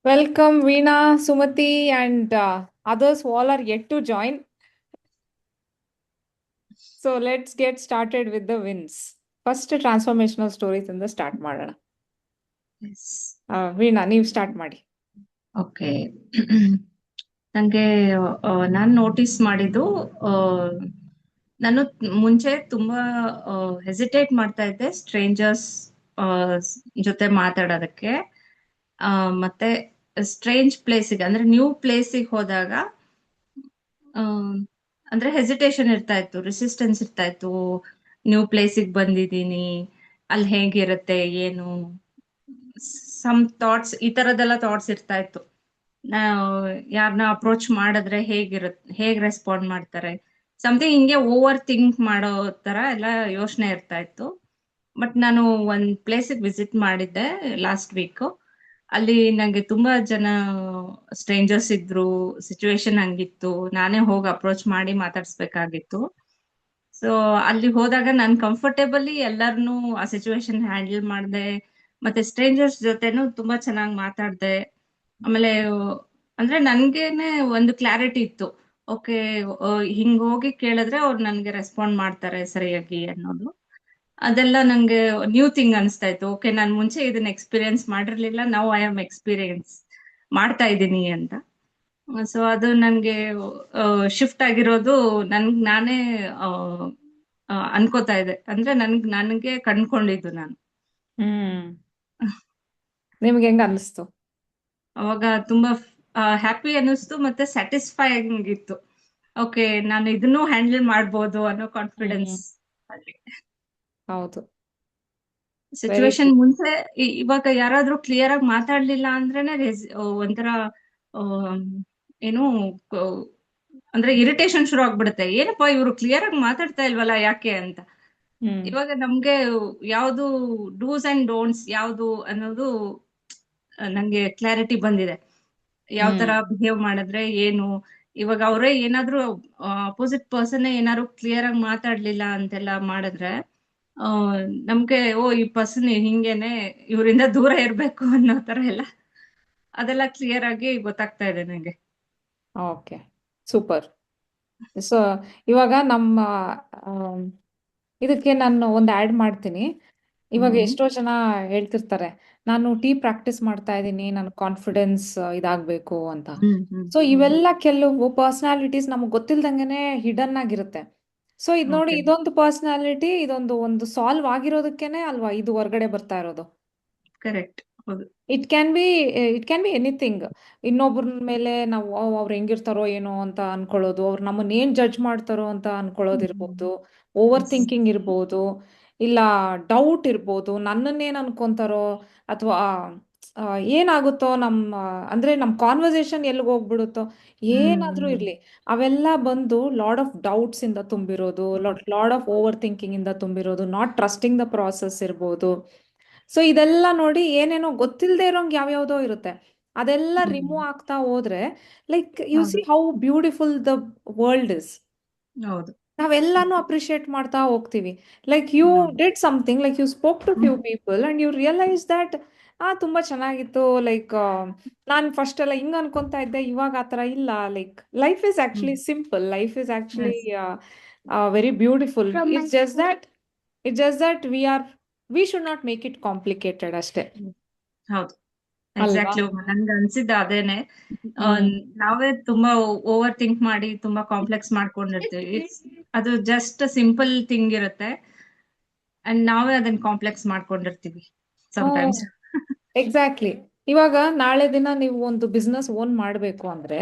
Welcome, Veena, Sumati, and others who all are yet to join. So let's get started with the wins. First, transformational stories in the start ಮಾಡೋಣ. S. Veena, ನೀವು start ಮಾಡಿ. Okay. ನಂಗೆ ನಾನು notice ಮಾಡಿದ್ದು, ಆ, ನಾನು ಮುಂಚೆ ತುಂಬಾ ಹೆಸಿಟೇಟ್ ಮಾಡ್ತಾ ಇದ್ದೆ ಸ್ಟ್ರೇಂಜರ್ಸ್ ಜೊತೆ ಮಾತಾಡೋದಕ್ಕೆ. ಆ, ಮತ್ತೆ ಸ್ಟ್ರೇಂಜ್ ಪ್ಲೇಸಿಗೆ ಅಂದ್ರೆ ನ್ಯೂ ಪ್ಲೇಸಿಗೆ ಹೋದಾಗ ಆ, ಅಂದ್ರೆ ಹೆಸಿಟೇಷನ್ ಇರ್ತಾ ಇತ್ತು, ರೆಸಿಸ್ಟೆನ್ಸ್ ಇರ್ತಾ ಇತ್ತು. ನ್ಯೂ ಪ್ಲೇಸಿಗೆ ಬಂದಿದ್ದೀನಿ, ಅಲ್ಲಿ ಹೇಗಿರುತ್ತೆ ಏನು, ಸಮ್ ಥಾಟ್ಸ್, ಈ ತರದೆಲ್ಲ ಥಾಟ್ಸ್ ಇರ್ತಾ ಇತ್ತು. ನಾವು ಯಾರನ್ನ ಅಪ್ರೋಚ್ ಮಾಡಿದ್ರೆ ಹೇಗ್ ರೆಸ್ಪಾಂಡ್ ಮಾಡ್ತಾರೆ, ಸಮಥಿಂಗ್ ಹಿಂಗೆ ಓವರ್ ಥಿಂಕ್ ಮಾಡೋ ತರ ಎಲ್ಲ ಯೋಚನೆ ಇರ್ತಾ ಇತ್ತು. ಬಟ್ ನಾನು ಒಂದ್ ಪ್ಲೇಸಿಗೆ ವಿಸಿಟ್ ಮಾಡಿದ್ದೆ ಲಾಸ್ಟ್ ವೀಕ್. ಅಲ್ಲಿ ನಂಗೆ ತುಂಬಾ ಜನ ಸ್ಟ್ರೇಂಜರ್ಸ್ ಇದ್ರು. ಸಿಚುವೇಶನ್ ಹಂಗಿತ್ತು, ನಾನೇ ಹೋಗಿ ಅಪ್ರೋಚ್ ಮಾಡಿ ಮಾತಾಡ್ಸ್ಬೇಕಾಗಿತ್ತು. ಸೊ ಅಲ್ಲಿ ಹೋದಾಗ ನಾನು ಕಂಫರ್ಟೇಬಲಿ ಎಲ್ಲರನ್ನೂ ಆ ಸಿಚುವೇಶನ್ ಹ್ಯಾಂಡಲ್ ಮಾಡಿದೆ. ಮತ್ತೆ ಸ್ಟ್ರೇಂಜರ್ಸ್ ಜೊತೆನೂ ತುಂಬಾ ಚೆನ್ನಾಗಿ ಮಾತಾಡ್ದೆ. ಆಮೇಲೆ ಅಂದ್ರೆ ನನ್ಗೇನೆ ಒಂದು ಕ್ಲಾರಿಟಿ ಇತ್ತು. ಓಕೆ, ಹಿಂಗ್ ಹೋಗಿ ಕೇಳಿದ್ರೆ ಅವ್ರು ನನ್ಗೆ ರೆಸ್ಪಾಂಡ್ ಮಾಡ್ತಾರೆ ಸರಿಯಾಗಿ ಅನ್ನೋದು. ಅದೆಲ್ಲ ನಂಗೆ ನ್ಯೂ ಥಿಂಗ್ ಅನಿಸ್ತಾ ಇತ್ತು. ಓಕೆ, ನಾನು ಮುಂಚೆ ಇದನ್ನ ಎಕ್ಸ್ಪೀರಿಯನ್ಸ್ ಮಾಡಿರ್ಲಿಲ್ಲ, ನಾವು ಐ ಆಮ್ ಎಕ್ಸ್ಪೀರಿಯನ್ಸ್ ಮಾಡ್ತಾ ಇದ್ದೀನಿ ಅಂತ. ಸೊ ಅದು ನನ್ಗೆ ಶಿಫ್ಟ್ ಆಗಿರೋದು ನಾನೇ ಆ, ಅನ್ಕೋತಾ ಇದೆ. ಅಂದ್ರೆ ನನಗೆ ಕಂಡ್ಕೊಂಡಿದ್ದು ನಾನು. ಹ್ಮ್ ನಿಮ್ಗೆ ಹೆಂಗ ಅನಿಸ್ತು? ಅವಾಗ ತುಂಬಾ ಹ್ಯಾಪಿ ಅನ್ನಿಸ್ತು, ಮತ್ತೆ ಸ್ಯಾಟಿಸ್ಫೈಯಿಂಗ್ ಇತ್ತು. ಓಕೆ, ನಾನು ಇದನ್ನು ಹ್ಯಾಂಡಲ್ ಮಾಡ್ಬೋದು ಅನ್ನೋ ಕಾನ್ಫಿಡೆನ್ಸ್ ಹ್ಮ್ ಅಲ್ಲಿ. ಹೌದು. Very situation good. ಮುಂಚೆ ಇವಾಗ ಯಾರಾದ್ರೂ ಕ್ಲಿಯರ್ ಆಗಿ ಮಾತಾಡ್ಲಿಲ್ಲ ಅಂದ್ರೇನೆ ಒಂಥರ ಆಮ್, ಏನು ಕ- ಅಂದ್ರೆ ಇರಿಟೇಷನ್ ಶುರು ಆಗ್ಬಿಡುತ್ತೆ. ಏನಪ್ಪಾ ಇವ್ರು ಕ್ಲಿಯರ್ ಆಗಿ ಮಾತಾಡ್ತಾ ಇಲ್ವಲ್ಲ, ಯಾಕೆ ಅಂತ. ಹ್ಮ್ ಇವಾಗ ನಮ್ಗೆ ಯಾವ್ದು ಡೂಸ್ ಅಂಡ್ ಡೋಂಟ್ಸ್ ಯಾವ್ದು ಅನ್ನೋದು ನಂಗೆ ಕ್ಲಾರಿಟಿ ಬಂದಿದೆ. ಯಾವ ತರ ಹ್ಮ್ ಬಿಹೇವ್ ಮಾಡಿದ್ರೆ ಏನು. ಇವಾಗ ಅವರೇ ಏನಾದ್ರೂ ಅಪೋಸಿಟ್ ಪರ್ಸನ್ ಏನಾದ್ರು ಕ್ಲಿಯರ್ ಆಗಿ ಮಾತಾಡ್ಲಿಲ್ಲ ಅಂತೆಲ್ಲ ಮಾಡಿದ್ರೆ, ಆ, ನಮ್ಗೆ ಈ ಪರ್ಸನ್ ಹಿಂಗೇನೆ, ಇವರಿಂದ ದೂರ ಇರ್ಬೇಕು ಅನ್ನೋ ತರ ಎಲ್ಲ ಅದೆಲ್ಲ ಕ್ಲಿಯರ್ ಆಗಿ ಗೊತ್ತಾಗ್ತಾ ಇದೆ ನಂಗೆ. Okay, super. ಸೊ ಇವಾಗ ನಮ್ಮ ಆಮ್, ಇದಕ್ಕೆ ನಾನು ಒಂದು ಆ್ಯಡ್ ಮಾಡ್ತೀನಿ. ಇವಾಗ ಹ್ಮ್ ಎಷ್ಟೋ ಜನ ಹೇಳ್ತಿರ್ತಾರೆ, ನಾನು ಪ್ರಾಕ್ಟೀಸ್ ಮಾಡ್ತಾ ಇದ್ದೀನಿ, ನನ್ನ ಕಾನ್ಫಿಡೆನ್ಸ್ ಇದಾಗಬೇಕು ಅಂತ. ಹ್ಮ್ ಹ್ಮ್ ಸೊ ಹ್ಮ್ ಇವೆಲ್ಲ ಕೆಲವು ಪರ್ಸ್ನಾಲಿಟೀಸ್ ನಮಗೆ ಗೊತ್ತಿಲ್ದಂಗೆನೆ ಹಿಡನ್ ಆಗಿರುತ್ತೆ. ಸೊ ಇದು ನೋಡಿ, ಓಕೆ. ಇದೊಂದು ಪರ್ಸ್ನಾಲಿಟಿ, ಒಂದು ಸಾಲ್ವ್ ಆಗಿರೋದಕ್ಕೇನೆ ಅಲ್ವಾ ಇದು ಹೊರಗಡೆ ಬರ್ತಾ ಇರೋದು. ಕರೆಕ್ಟ್. ಹೌದು. It can be it can be anything. ಇನ್ನೊಬ್ರ ಮೇಲೆ ನಾವು ಅವ್ರು ಹೆಂಗಿರ್ತಾರೋ ಏನೋ ಅಂತ ಅನ್ಕೊಳ್ಳೋದು, ಅವ್ರು ನಮ್ಮನ್ನ ಏನ್ ಜಡ್ಜ್ ಮಾಡ್ತಾರೋ ಅಂತ ಅನ್ಕೊಳ್ಳೋದಿರ್ಬೋದು, ಓವರ್ ಎಸ್. ಥಿಂಕಿಂಗ್ ಇರ್ಬೋದು, ಇಲ್ಲ ಡೌಟ್ ಇರ್ಬೋದು, ನನ್ನನ್ನೇನು ಅನ್ಕೊಂತಾರೋ, ಅಥವಾ ಏನಾಗುತ್ತೋ ಅಂದ್ರೆ ನಮ್ಮ ಕಾನ್ವರ್ಸೇಷನ್ ಎಲ್ಲಿಗೆ ಹೋಗ್ಬಿಡುತ್ತೋ, ಏನಾದ್ರೂ ಹ್ಮ್ ಇರ್ಲಿ, ಅವೆಲ್ಲ ಬಂದು ಲಾಡ್ ಆಫ್ ಡೌಟ್ಸ್ ಇಂದ ತುಂಬಿರೋದು, ಲಾಡ್ ಆಫ್ ಓವರ್ ಥಿಂಕಿಂಗ್ ಇಂದ ತುಂಬಿರೋದು, ನಾಟ್ ಟ್ರಸ್ಟಿಂಗ್ ದ ಪ್ರಾಸೆಸ್ ಇರ್ಬೋದು. ಸೊ ಇದೆಲ್ಲ ನೋಡಿ ಏನೇನೋ ಗೊತ್ತಿಲ್ಲದೆ ಇರೋಂಗ್ ಯಾವ್ಯಾವ್ದೋ ಇರುತ್ತೆ. ಅದೆಲ್ಲ ಹ್ಮ್ ರಿಮೂವ್ ಆಗ್ತಾ ಹೋದ್ರೆ, ಲೈಕ್ ಯು ಸಿ ಹೌದು. How beautiful the world is. ಹೌದು. ನಾವೆಲ್ಲಾನು ಅಪ್ರಿಶಿಯೇಟ್ ಮಾಡ್ತಾ ಹೋಗ್ತೀವಿ. Like you hmm did something, like you spoke to few hmm people and you realise that ತುಂಬಾ ಚೆನ್ನಾಗಿತ್ತು. ಲೈಕ್ ನಾನು ಫಸ್ಟ್ ಎಲ್ಲ ಹಿಂಗ್ ಅನ್ಕೊಂತಾ ಇದ್ದೆ, ಇವಾಗ ಆ ಥರ ಇಲ್ಲ. Like life is hmm. Actually simple, life is actually yes. Very beautiful. It's just that we should not make it complicated ಅಷ್ಟೇ, ಹೌದು. ಅಲ್ವಾ? ಎಕ್ಸಾಕ್ಟ್ಲಿ, ನನ್ಗೆ ಅನ್ಸಿದ್ದ ಅದೇನೆ. ಆ, ಹ್ಮ್ ನಾವೇ ತುಂಬಾ ಓವರ್ ಥಿಂಕ್ ಮಾಡಿ ತುಂಬಾ ಕಾಂಪ್ಲೆಕ್ಸ್ ಮಾಡ್ಕೊಂಡಿರ್ತೀವಿ. ಅದು ಜಸ್ಟ್ ಸಿಂಪಲ್ ಥಿಂಗ್ ಇರುತ್ತೆ, ಅಂಡ್ ನಾವೇ ಅದನ್ನ ಕಾಂಪ್ಲೆಕ್ಸ್ ಮಾಡ್ಕೊಂಡಿರ್ತೀವಿ ಹ್ಮ್ ಸಮಟೈಮ್ಸ್. ಎಕ್ಸಾಕ್ಟ್ಲಿ. ಇವಾಗ ನಾಳೆ ದಿನ ನೀವು ಒಂದು ಬಿಸ್ನೆಸ್ ಓನ್ ಮಾಡಬೇಕು ಅಂದ್ರೆ,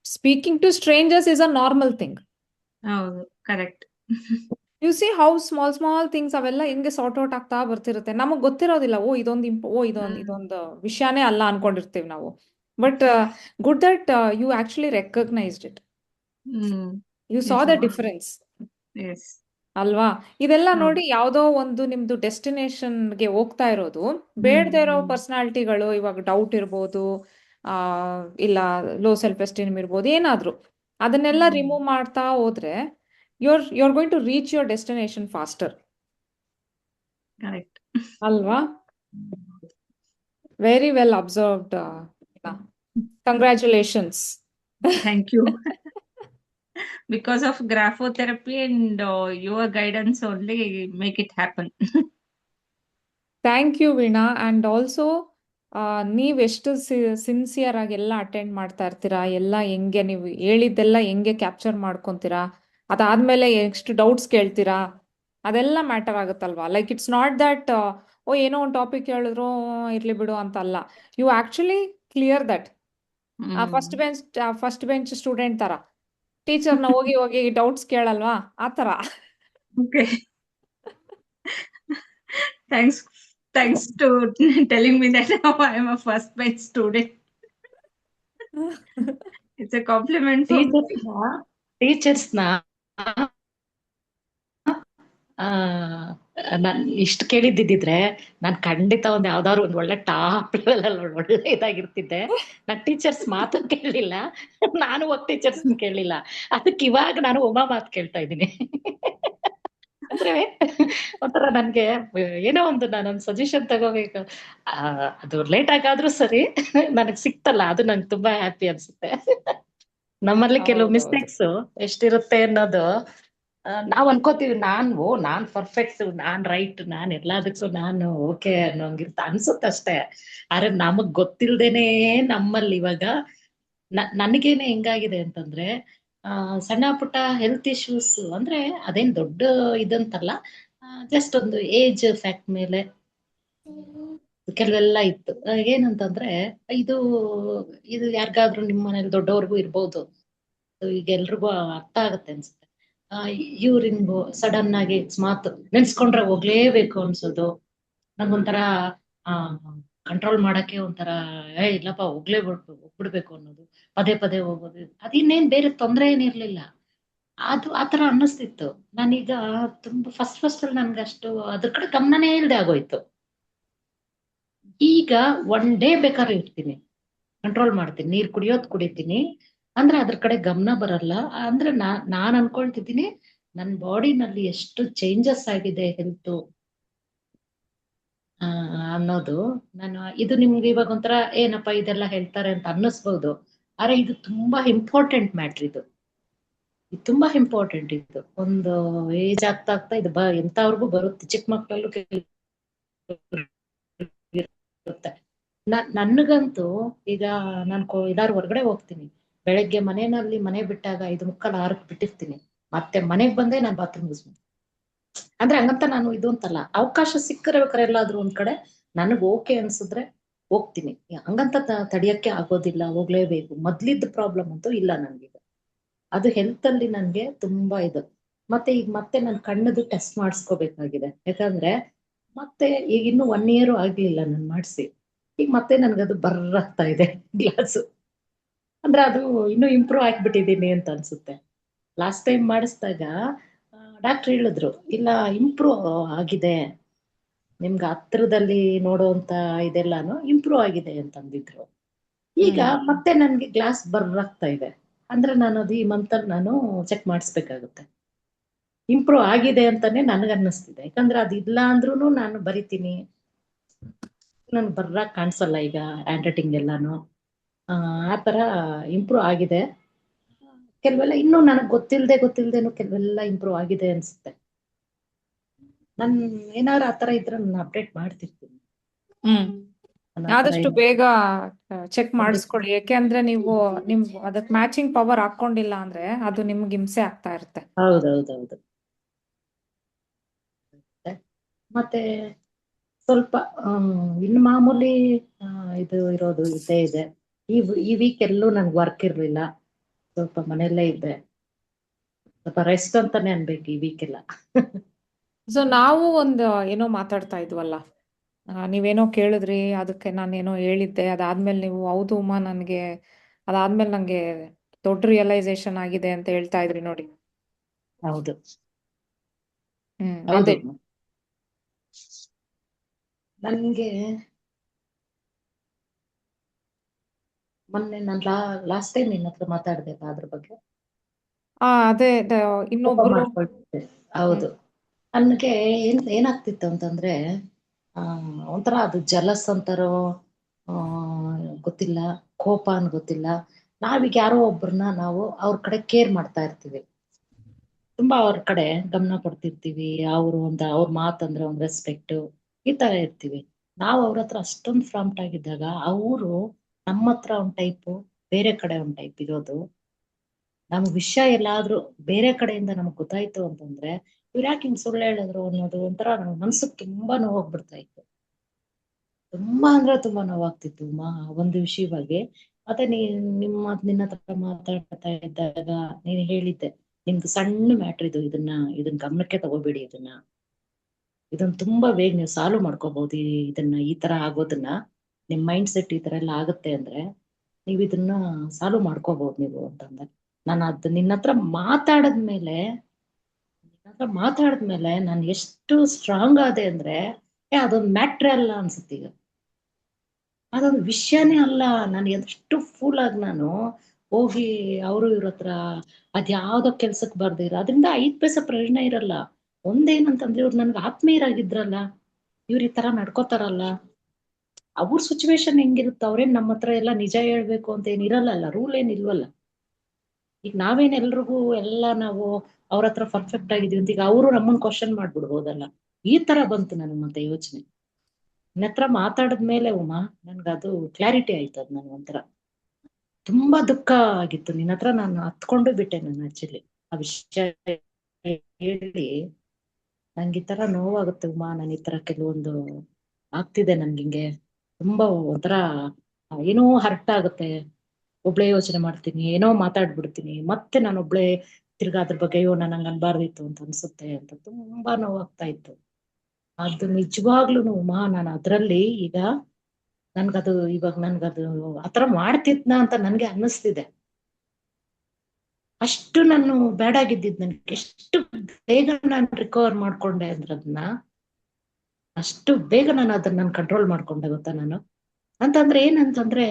speaking to strangers is a normal thing. ಹೌದು. Correct. You see how small small things ಅವೆಲ್ಲ ಹೆಂಗೆ ಸಾರ್ಟ್ ಔಟ್ ಆಗ್ತಾ ಬರ್ತಿರುತ್ತೆ. ನಮಗೆ ಗೊತ್ತಿರೋದಿಲ್ಲ, ಹ್ಮ್ ಇದೊಂದು ವಿಷಯನೇ ಅಲ್ಲ ಅನ್ಕೊಂಡಿರ್ತೀವಿ ನಾವು. But good that you actually recognised it. Hmm. You saw ನಿಜ. The difference, yes. ಅಲ್ವಾ? ಇದೆಲ್ಲ ಹೌದು. ನೋಡಿ, ಯಾವುದೋ ಒಂದು ನಿಮ್ದು ಡೆಸ್ಟಿನೇಷನ್ಗೆ ಹೋಗ್ತಾ ಇರೋದು, ಹ್ಮ್ ಬೇಡದೇ ಇರೋ ಹ್ಮ್ ಪರ್ಸನಾಲಿಟಿಗಳು, ಇವಾಗ ಡೌಟ್ ಇರ್ಬೋದು, ಆ, ಇಲ್ಲ ಲೋ ಸೆಲ್ಫ್ ಎಸ್ಟೀಮ್ ಇರ್ಬೋದು, ಏನಾದ್ರು ಅದನ್ನೆಲ್ಲ ಹ್ಮ್. ರಿಮೂವ್ ಮಾಡ್ತಾ ಹೋದ್ರೆ, you are going to reach your destination faster, correct. ಅಲ್ವಾ? Very well observed. Congratulations. Thank you. Because of graphotherapy and your guidance only make it happen. Thank you Veena. And also ನೀವೆಷ್ಟು sincere ಆಗಿ ಎಲ್ಲ attend ಮಾಡ್ತಾ ಇರ್ತೀರಾ, ಎಲ್ಲ ಹೆಂಗೆ ನೀವು ಹೇಳಿದ್ದೆಲ್ಲ ಹೆಂಗೆ ಕ್ಯಾಪ್ಚರ್ ಮಾಡ್ಕೊತೀರಾ, ಅದಾದ್ಮೇಲೆ ಎಷ್ಟು ಡೌಟ್ಸ್ ಕೇಳ್ತೀರಾ, ಅದೆಲ್ಲ ಮ್ಯಾಟರ್ ಆಗುತ್ತಲ್ವಾ. Like it's not that oh ಏನೋ ಒಂದು ಟಾಪಿಕ್ ಹೇಳಿದ್ರು ಇರ್ಲಿ ಬಿಡು ಅಂತಲ್ಲ. You actually clear that. ಆ ಫಸ್ಟ್ ಬೆಂಚ್ ಸ್ಟೂಡೆಂಟ್ ಥರ ಟೀಚರ್ನ ಹೋಗಿ ಹೋಗಿ ಡೌಟ್ಸ್ ಕೇಳಲ್ವಾ, ಆ ಥರ. Okay. Thanks to telling me that now I am a first bench student. It's a compliment for me. ಟೀಚರ್ಸ್ನ ನಾನ್ ಇಷ್ಟು ಕೇಳಿದ್ದಿದ್ರೆ ನಾನ್ ಖಂಡಿತ ಒಂದ್ ಯಾವ್ದಾದ್ರು ಒಂದ್ ಒಳ್ಳೆ ಟಾಪ್ ಲೆವೆಲ್ ಅಲ್ಲಿ ಒಳ್ಳೆ ಇದಾಗಿರ್ತಿದ್ದೆ. ನಾನ್ ಟೀಚರ್ಸ್ ಮಾತು ಕೇಳಲಿಲ್ಲ, ನಾನು ಹೋಗಿ ಟೀಚರ್ಸ್ ಕೇಳಲಿಲ್ಲ. ಅದಕ್ಕೆ ಇವಾಗ ನಾನು ಉಮಾ ಮಾತು ಕೇಳ್ತಾ ಇದ್ದೀನಿ. ಅಂದ್ರೆ ಒಂಥರ ನನ್ಗೆ ಏನೋ ಒಂದು ನಾನೊಂದು ಸಜೆಷನ್ ತಗೋಬೇಕು, ಅದು ಲೇಟ್ ಆಗಾದ್ರೂ ಸರಿ ನನಗ್ ಸಿಕ್ತಲ್ಲ, ಅದು ನಂಗೆ ತುಂಬಾ ಹ್ಯಾಪಿ ಅನ್ಸುತ್ತೆ. ನಮ್ಮಲ್ಲಿ ಕೆಲವು ಹೌದೌದು. ಮಿಸ್ಟೇಕ್ಸ್ ಎಷ್ಟಿರುತ್ತೆ ಅನ್ನೋದು ನಾವ್ ಅನ್ಕೋತೀವಿ, ನಾನ್ ಪರ್ಫೆಕ್ಟ್, ನಾನ್ ರೈಟ್, ನಾನ್ ಎಲ್ಲದಕ್ಕೂ ನಾನು ಓಕೆ ಅನ್ನೋಂಗಿರ್ತ ಅನ್ಸುತ್ತಷ್ಟೇ. ಆದ್ರೆ ನಮಗ್ ಗೊತ್ತಿಲ್ದೇನೆ ನಮ್ಮಲ್ಲಿ ಇವಾಗ ನನಗೇನೆ ಹೆಂಗಾಗಿದೆ ಅಂತಂದ್ರೆ, ಸಣ್ಣ ಪುಟ್ಟ ಹೆಲ್ತ್ ಇಶ್ಯೂಸ್ ಅಂದ್ರೆ ಅದೇನ್ ದೊಡ್ಡ ಇದಂತಲ್ಲ, ಜಸ್ಟ್ ಒಂದು ಏಜ್ ಫ್ಯಾಕ್ಟ್ ಮೇಲೆ ಕೆಲವೆಲ್ಲ ಇತ್ತು. ಏನಂತಂದ್ರೆ ಇದು ಇದು ಯಾರಿಗಾದ್ರೂ ನಿಮ್ಮ ಮನೇಲಿ ದೊಡ್ಡವ್ರಿಗೂ ಇರ್ಬೋದು, ಈಗ ಎಲ್ರಿಗೂ ಅರ್ಥ ಆಗತ್ತೆ ಅನ್ಸುತ್ತೆ. ಯೂರಿನ್ ಸಡನ್ ಆಗಿ ಮಾತು ನೆನ್ಸ್ಕೊಂಡ್ರೆ ಹೋಗ್ಲೇಬೇಕು ಅನ್ಸೋದು, ನಂಗೊಂಥರ ಕಂಟ್ರೋಲ್ ಮಾಡಕ್ಕೆ ಒಂಥರ ಇಲ್ಲಪ್ಪ ಹೋಗ್ಬಿಡ್ಬೇಕು ಅನ್ನೋದು, ಪದೇ ಪದೇ ಹೋಗೋದು. ಅದಿನ್ನೇನ್ ಬೇರೆ ತೊಂದ್ರೆ ಏನಿರ್ಲಿಲ್ಲ, ಅದು ಆತರ ಅನ್ನಿಸ್ತಿತ್ತು. ನಾನೀಗ ತುಂಬಾ ಫಸ್ಟ್ ಅಲ್ಲಿ ನನ್ಗೆ ಅಷ್ಟು ಅದ್ರ ಕಡೆ ಗಮನನೇ ಇಲ್ದೆ ಆಗೋಯ್ತು. ಈಗ ಒನ್ ಡೇ ಬೇಕಾದ್ರೆ ಇರ್ತೀನಿ, ಕಂಟ್ರೋಲ್ ಮಾಡ್ತೀನಿ, ನೀರ್ ಕುಡಿತೀನಿ, ಅಂದ್ರೆ ಅದ್ರ ಕಡೆ ಗಮನ ಬರಲ್ಲ. ಅಂದ್ರೆ ನಾನ್ ಅನ್ಕೊಳ್ತಿದ್ದೀನಿ ನನ್ ಬಾಡಿನಲ್ಲಿ ಎಷ್ಟು ಚೇಂಜಸ್ ಆಗಿದೆ ಹೆಲ್ತ್ ಅನ್ನೋದು. ಇದು ನಿಮ್ಗೆ ಇವಾಗ ಒಂಥರ ಏನಪ್ಪಾ ಇದೆಲ್ಲ ಹೇಳ್ತಾರೆ ಅಂತ ಅನ್ನಿಸ್ಬೋದು, ಆದ್ರೆ ಇದು ತುಂಬಾ ಇಂಪಾರ್ಟೆಂಟ್ ಮ್ಯಾಟ್ರ್. ಇದು ತುಂಬಾ ಇಂಪಾರ್ಟೆಂಟ್. ಇದು ಒಂದು ಏಜ್ ಆಗ್ತಾ ಇದು ಎಂತವ್ರಿಗೂ ಬರುತ್ತೆ, ಚಿಕ್ಕ ಮಕ್ಕಳಲ್ಲೂ ಇರುತ್ತೆ. ನನ್ಗಂತೂ ಈಗ ನಾನು ಇದಾರು ಹೊರಗಡೆ ಹೋಗ್ತೀನಿ, ಬೆಳಗ್ಗೆ ಮನೆ ಬಿಟ್ಟಾಗ 5:45 ಬಿಟ್ಟಿರ್ತೀನಿ, ಮತ್ತೆ ಮನೆಗ್ ಬಂದೆ ನಾನು ಬಾತ್ರೂಮ್ ಯೂಸ್ ಮಾಡ್ತೀನಿ. ಅಂದ್ರೆ ಹಂಗಂತ ನಾನು ಇದು ಅಂತಲ್ಲ, ಅವಕಾಶ ಸಿಕ್ಕರೆ ಎಲ್ಲಾದ್ರೂ ಒಂದ್ ಕಡೆ ನನಗ್ ಓಕೆ ಅನ್ಸಿದ್ರೆ ಹೋಗ್ತೀನಿ, ಹಂಗಂತ ತಡಿಯಕ್ಕೆ ಆಗೋದಿಲ್ಲ, ಹೋಗ್ಲೇಬೇಕು. ಮೊದ್ಲಿದ್ದ ಪ್ರಾಬ್ಲಮ್ ಅಂತೂ ಇಲ್ಲ ನನ್ಗೀಗ, ಅದು ಹೆಲ್ತ್ ಅಲ್ಲಿ ನನ್ಗೆ ತುಂಬಾ ಇದು. ಮತ್ತೆ ನನ್ ಕಣ್ಣದು ಟೆಸ್ಟ್ ಮಾಡಿಸ್ಕೋಬೇಕಾಗಿದೆ, ಯಾಕಂದ್ರೆ ಮತ್ತೆ ಈಗ ಇನ್ನು 1 year ಆಗ್ಲಿಲ್ಲ ನಾನು ಮಾಡಿಸಿ, ಈಗ ಮತ್ತೆ ನನ್ಗದು ಬರ್ರಾಗ್ತಾ ಇದೆ ಗ್ಲಾಸು. ಅಂದ್ರೆ ಅದು ಇನ್ನೂ ಇಂಪ್ರೂವ್ ಆಗ್ಬಿಟ್ಟಿದೀನಿ ಅಂತ ಅನ್ಸುತ್ತೆ. ಲಾಸ್ಟ್ ಟೈಮ್ ಮಾಡಿಸಿದಾಗ ಡಾಕ್ಟರ್ ಹೇಳಿದ್ರು, ಇಲ್ಲ ಇಂಪ್ರೂವ್ ಆಗಿದೆ, ನಿಮ್ಗೆ ಹತ್ರದಲ್ಲಿ ನೋಡುವಂತ ಇದೆಲ್ಲಾನು ಇಂಪ್ರೂವ್ ಆಗಿದೆ ಅಂತ ಅಂದಿದ್ರು. ಈಗ ಮತ್ತೆ ನನ್ಗೆ ಗ್ಲಾಸ್ ಬರ್ರಾಗ್ತಾ ಇದೆ, ಅಂದ್ರೆ ನಾನು ಅದು ಈ ಮಂತಲ್ಲಿ ನಾನು ಚೆಕ್ ಮಾಡಿಸ್ಬೇಕಾಗುತ್ತೆ. ಇಂಪ್ರೂವ್ ಆಗಿದೆ ಅಂತಾನೆ ನನಗನ್ನಿಸ್ತಿದೆ, ಯಾಕಂದ್ರೆ ಅದಿಲ್ಲ ಅಂದ್ರೂ ನಾನು ಬರಿತೀನಿ, ನನ್ ಬರ್ರಾಕ್ ಕಾಣಿಸಲ್ಲ ಈಗ ಹ್ಯಾಂಡ್ ರೈಟಿಂಗ್ ಎಲ್ಲಾನು. ಆತರ ಇಂಪ್ರೂವ್ ಆಗಿದೆ. ಕೆಲವೆಲ್ಲ ಇನ್ನೂ ನನಗ್ ಗೊತ್ತಿಲ್ದೇನು ಕೆಲವೆಲ್ಲ ಇಂಪ್ರೂವ್ ಆಗಿದೆ ಅನ್ಸುತ್ತೆ. ನನ್ ಏನಾದ್ರು ಆತರ ಇದ್ರೆ ನಾನು ಅಪ್ಡೇಟ್ ಮಾಡ್ತಿರ್ತೀನಿ. ಆದಷ್ಟು ಬೇಗ ಚೆಕ್ ಮಾಡಿಸ್ಕೊಳ್ಳಿ, ಯಾಕೆಂದ್ರೆ ನೀವು ಅದಕ್ಕೆ ಮ್ಯಾಚಿಂಗ್ ಪವರ್ ಹಾಕೊಂಡಿಲ್ಲ ಅಂದ್ರೆ ಅದು ನಿಮ್ಗೆ ಹಿಂಸೆ ಆಗ್ತಾ ಇರುತ್ತೆ. ಹೌದೌದೌದು. ಮತ್ತೆ ಸ್ವಲ್ಪ ಇನ್ನು ಮಾಮೂಲಿ ಇದು ಇರೋದು ಇದ್ದೇ ಇದೆ. ಈ ವೀಕ್ ಎಲ್ಲೂ ನನ್ಗೆ ವರ್ಕ್ ಇರ್ಲಿಲ್ಲ, ಸ್ವಲ್ಪ ಮನೆಯಲ್ಲೇ ಇದ್ದೆ, ಸ್ವಲ್ಪ ರೆಸ್ಟ್ ಅಂತಾನೆ ಅನ್ಬೇಕು ಈ ವೀಕ್ ಎಲ್ಲ. ಸೊ ನಾವು ಒಂದು ಏನೋ ಮಾತಾಡ್ತಾ ಇದ್ವಲ್ಲ, ನೀವೇನೋ ಕೇಳಿದ್ರಿ, ಅದಕ್ಕೆ ನಾನೇನೋ ಹೇಳಿದ್ದೆ, ಅದಾದ್ಮೇಲೆ ನೀವು ಹೌದು ಉಮಾ ಅದಾದ್ಮೇಲೆ ನಂಗೆ ದೊಡ್ಡ ರಿಯಲೈಸೇಷನ್ ಆಗಿದೆ ಅಂತ ಹೇಳ್ತಾ ಇದ್ರಿ ನೋಡಿ. ಹೌದು ಅದೇ ನನ್ಗೆ ಮೊನ್ನೆ ನಾನು ಲಾಸ್ಟ್ ಟೈಮ್ ನಿನ್ನ ಹತ್ರ ಮಾತಾಡ್ದೆ ಅದ್ರ ಬಗ್ಗೆ. ಅದೇ ಇನ್ನೊಬ್ರು. ಹೌದು, ನನ್ಗೆ ಏನಾಗ್ತಿತ್ತು ಅಂತಂದ್ರೆ ಒಂಥರ ಅದು ಜಲಸ್ ಅಂತಾರೋ ಆ, ಗೊತ್ತಿಲ್ಲ, ಕೋಪ ಅನ್ ಗೊತ್ತಿಲ್ಲ. ನಾವೀಗ ಯಾರೋ ಒಬ್ರನ್ನ ನಾವು ಅವ್ರ ಕಡೆ ಕೇರ್ ಮಾಡ್ತಾ ಇರ್ತೀವಿ, ತುಂಬಾ ಅವ್ರ ಕಡೆ ಗಮನ ಕೊಡ್ತಿರ್ತೀವಿ, ಅವ್ರ ಮಾತಂದ್ರೆ ಒಂದ್ ರೆಸ್ಪೆಕ್ಟ್, ಈ ತರ ಇರ್ತೀವಿ. ನಾವು ಅವ್ರ ಹತ್ರ ಅಷ್ಟೊಂದು ಫ್ರಾಂಪ್ಟ್ ಆಗಿದ್ದಾಗ ಅವರು ನಮ್ಮ ಹತ್ರ ಒಂದ್ ಟೈಪು, ಬೇರೆ ಕಡೆ ಒಂದ್ ಟೈಪ್ ಇರೋದು. ನಮ್ಗ್ ವಿಷಯ ಎಲ್ಲಾದ್ರೂ ಬೇರೆ ಕಡೆಯಿಂದ ನಮ್ಗ್ ಗೊತ್ತಾಯ್ತು ಅಂತಂದ್ರೆ ಇವ್ರು ಯಾಕೆ ಹಿಂಗ್ ಸುಳ್ಳು ಹೇಳಿದ್ರು ಅನ್ನೋದು ಒಂಥರ ನಮ್ ಮನ್ಸಿಗೆ ತುಂಬಾ ನೋವಾಗ್ಬಿಡ್ತಾ ಇತ್ತು. ತುಂಬಾ ಅಂದ್ರೆ ತುಂಬಾ ನೋವಾಗ್ತಿತ್ತು ಒಂದು ವಿಷಯವಾಗಿ. ಮತ್ತೆ ನಿನ್ನ ಹತ್ರ ಮಾತಾಡ್ತಾ ಇದ್ದಾಗ ನೀನ್ ಹೇಳಿದ್ದೆ, ನಿಮ್ದು ಸಣ್ಣ ಮ್ಯಾಟ್ರ್ ಇದು, ಇದನ್ನ ಗಮನಕ್ಕೆ ತಗೋಬೇಡಿ, ಇದನ್ನ ತುಂಬಾ ಬೇಗ ನೀವು ಸಾಲ್ವ್ ಮಾಡ್ಕೋಬಹುದು. ಈ ತರ ಆಗೋದನ್ನ, ನಿಮ್ ಮೈಂಡ್ ಸೆಟ್ ಈ ತರ ಎಲ್ಲ ಆಗುತ್ತೆ ಅಂದ್ರೆ ನೀವ್ ಇದನ್ನ ಸಾಲ್ವ್ ಮಾಡ್ಕೋಬಹುದು ನೀವು ಅಂತಂದೆ. ನಾನು ಅದು ನಿನ್ನ ಹತ್ರ ಮಾತಾಡಿದ್ಮೇಲೆ ನಾನು ಎಷ್ಟು ಸ್ಟ್ರಾಂಗ್ ಆದೆ ಅಂದ್ರೆ, ಅದೊಂದು ಮ್ಯಾಟ್ರೇ ಅಲ್ಲ ಅನ್ಸುತ್ತೆ ಈಗ, ಅದೊಂದು ವಿಷಯನೇ ಅಲ್ಲ. ನಾನು ಎಷ್ಟು ಫೂಲ್ ಆಗಿ ನಾನು ಹೋಗಿ ಇವ್ರ ಹತ್ರ ಅದ್ಯಾವ್ದೋ ಕೆಲ್ಸಕ್ಕೆ ಬರ್ದಿರ, ಅದರಿಂದ 5 ಪೈಸೆ ಪ್ರಯೋಜನ ಇರಲ್ಲ. ಒಂದೇನಂತಂದ್ರೆ ಇವ್ರು ನನ್ಗೆ ಆತ್ಮೀಯರಾಗಿದ್ರಲ್ಲ, ಇವ್ರು ಈ ತರ ನಡ್ಕೋತಾರಲ್ಲ, ಅವ್ರ ಸಿಚುವೇಶನ್ ಹೆಂಗಿರುತ್ತೆ, ಅವ್ರೇನ್ ನಮ್ಮ ಹತ್ರ ಎಲ್ಲ ನಿಜ ಹೇಳ್ಬೇಕು ಅಂತ ಏನಿರಲ್ಲ, ರೂಲ್ ಏನ್ ಇಲ್ವಲ್ಲ. ಈಗ ನಾವೇನ್ ಎಲ್ರಿಗೂ ನಾವು ಅವ್ರ ಹತ್ರ ಪರ್ಫೆಕ್ಟ್ ಆಗಿದೀವಿ ಅಂತ ಈಗ ಅವರು ನಮ್ಮನ್ ಕ್ವಶನ್ ಮಾಡ್ಬಿಡ್ಬೋದಲ್ಲ. ಈ ತರ ಬಂತು ನನಗ್ ಮತ್ತೆ ಯೋಚನೆ. ನಿನ್ನ ಹತ್ರ ಮಾತಾಡಿದ್ಮೇಲೆ ನನ್ಗದು ಕ್ಲಾರಿಟಿ ಆಯ್ತು. ಅದ್ ನನ್ ಒಂಥರ ತುಂಬಾ ದುಃಖ ಆಗಿತ್ತು. ನಿನ್ನ ಹತ್ರ ನಾನು ಹತ್ಕೊಂಡು ಬಿಟ್ಟೆ. ನಾನು ಆಕ್ಚುಲಿ ಆ ವಿಷಯ ಹೇಳಿ ನಂಗೆ ಈ ತರ ನೋವಾಗುತ್ತೆ ನಾನು ಈ ತರ ಕೆಲವೊಂದು ಆಗ್ತಿದೆ ನನ್ಗೆ, ಹಿಂಗೆ ತುಂಬಾ ಒಂಥರ ಏನೋ ಹರ್ಟ್ ಆಗುತ್ತೆ. ಒಬ್ಳೆ ಯೋಚನೆ ಮಾಡ್ತೀನಿ, ಏನೋ ಮಾತಾಡ್ಬಿಡ್ತೀನಿ, ಮತ್ತೆ ನಾನು ಒಬ್ಳೆ ತಿರ್ಗಾ ಅದ್ರ ಬಗ್ಗೆ ಅಯ್ಯೋ ನಾನು ಹಂಗ್ ಅನ್ಬಾರ್ದಿತ್ತು ಅಂತ ಅನ್ಸುತ್ತೆ ಅಂತ ತುಂಬಾ ನೋವಾಗ್ತಾ ಇತ್ತು. ಅದು ನಿಜವಾಗ್ಲೂ ನಾನು ಅದ್ರಲ್ಲಿ ಈಗ ನನ್ಗದು ಆತರ ಮಾಡ್ತಿದ್ನ ಅಂತ ನನ್ಗೆ ಅನ್ನಿಸ್ತಿದೆ. ಅಷ್ಟು ನಾನು ಬ್ಯಾಡ್ ಆಗಿದ್ದಿದ್, ನನ್ಗೆ ಎಷ್ಟು ಬೇಗ ನಾನು ರಿಕವರ್ ಮಾಡ್ಕೊಂಡೆ ಅಂದ್ರೆ ಅಷ್ಟು ಬೇಗ ನಾನು ಅದನ್ನ ಕಂಟ್ರೋಲ್ ಮಾಡ್ಕೊಂಡೆ ಗೊತ್ತಾ ನಾನು. ಅಂತಂದ್ರೆ ಏನಂತಂದ್ರೆ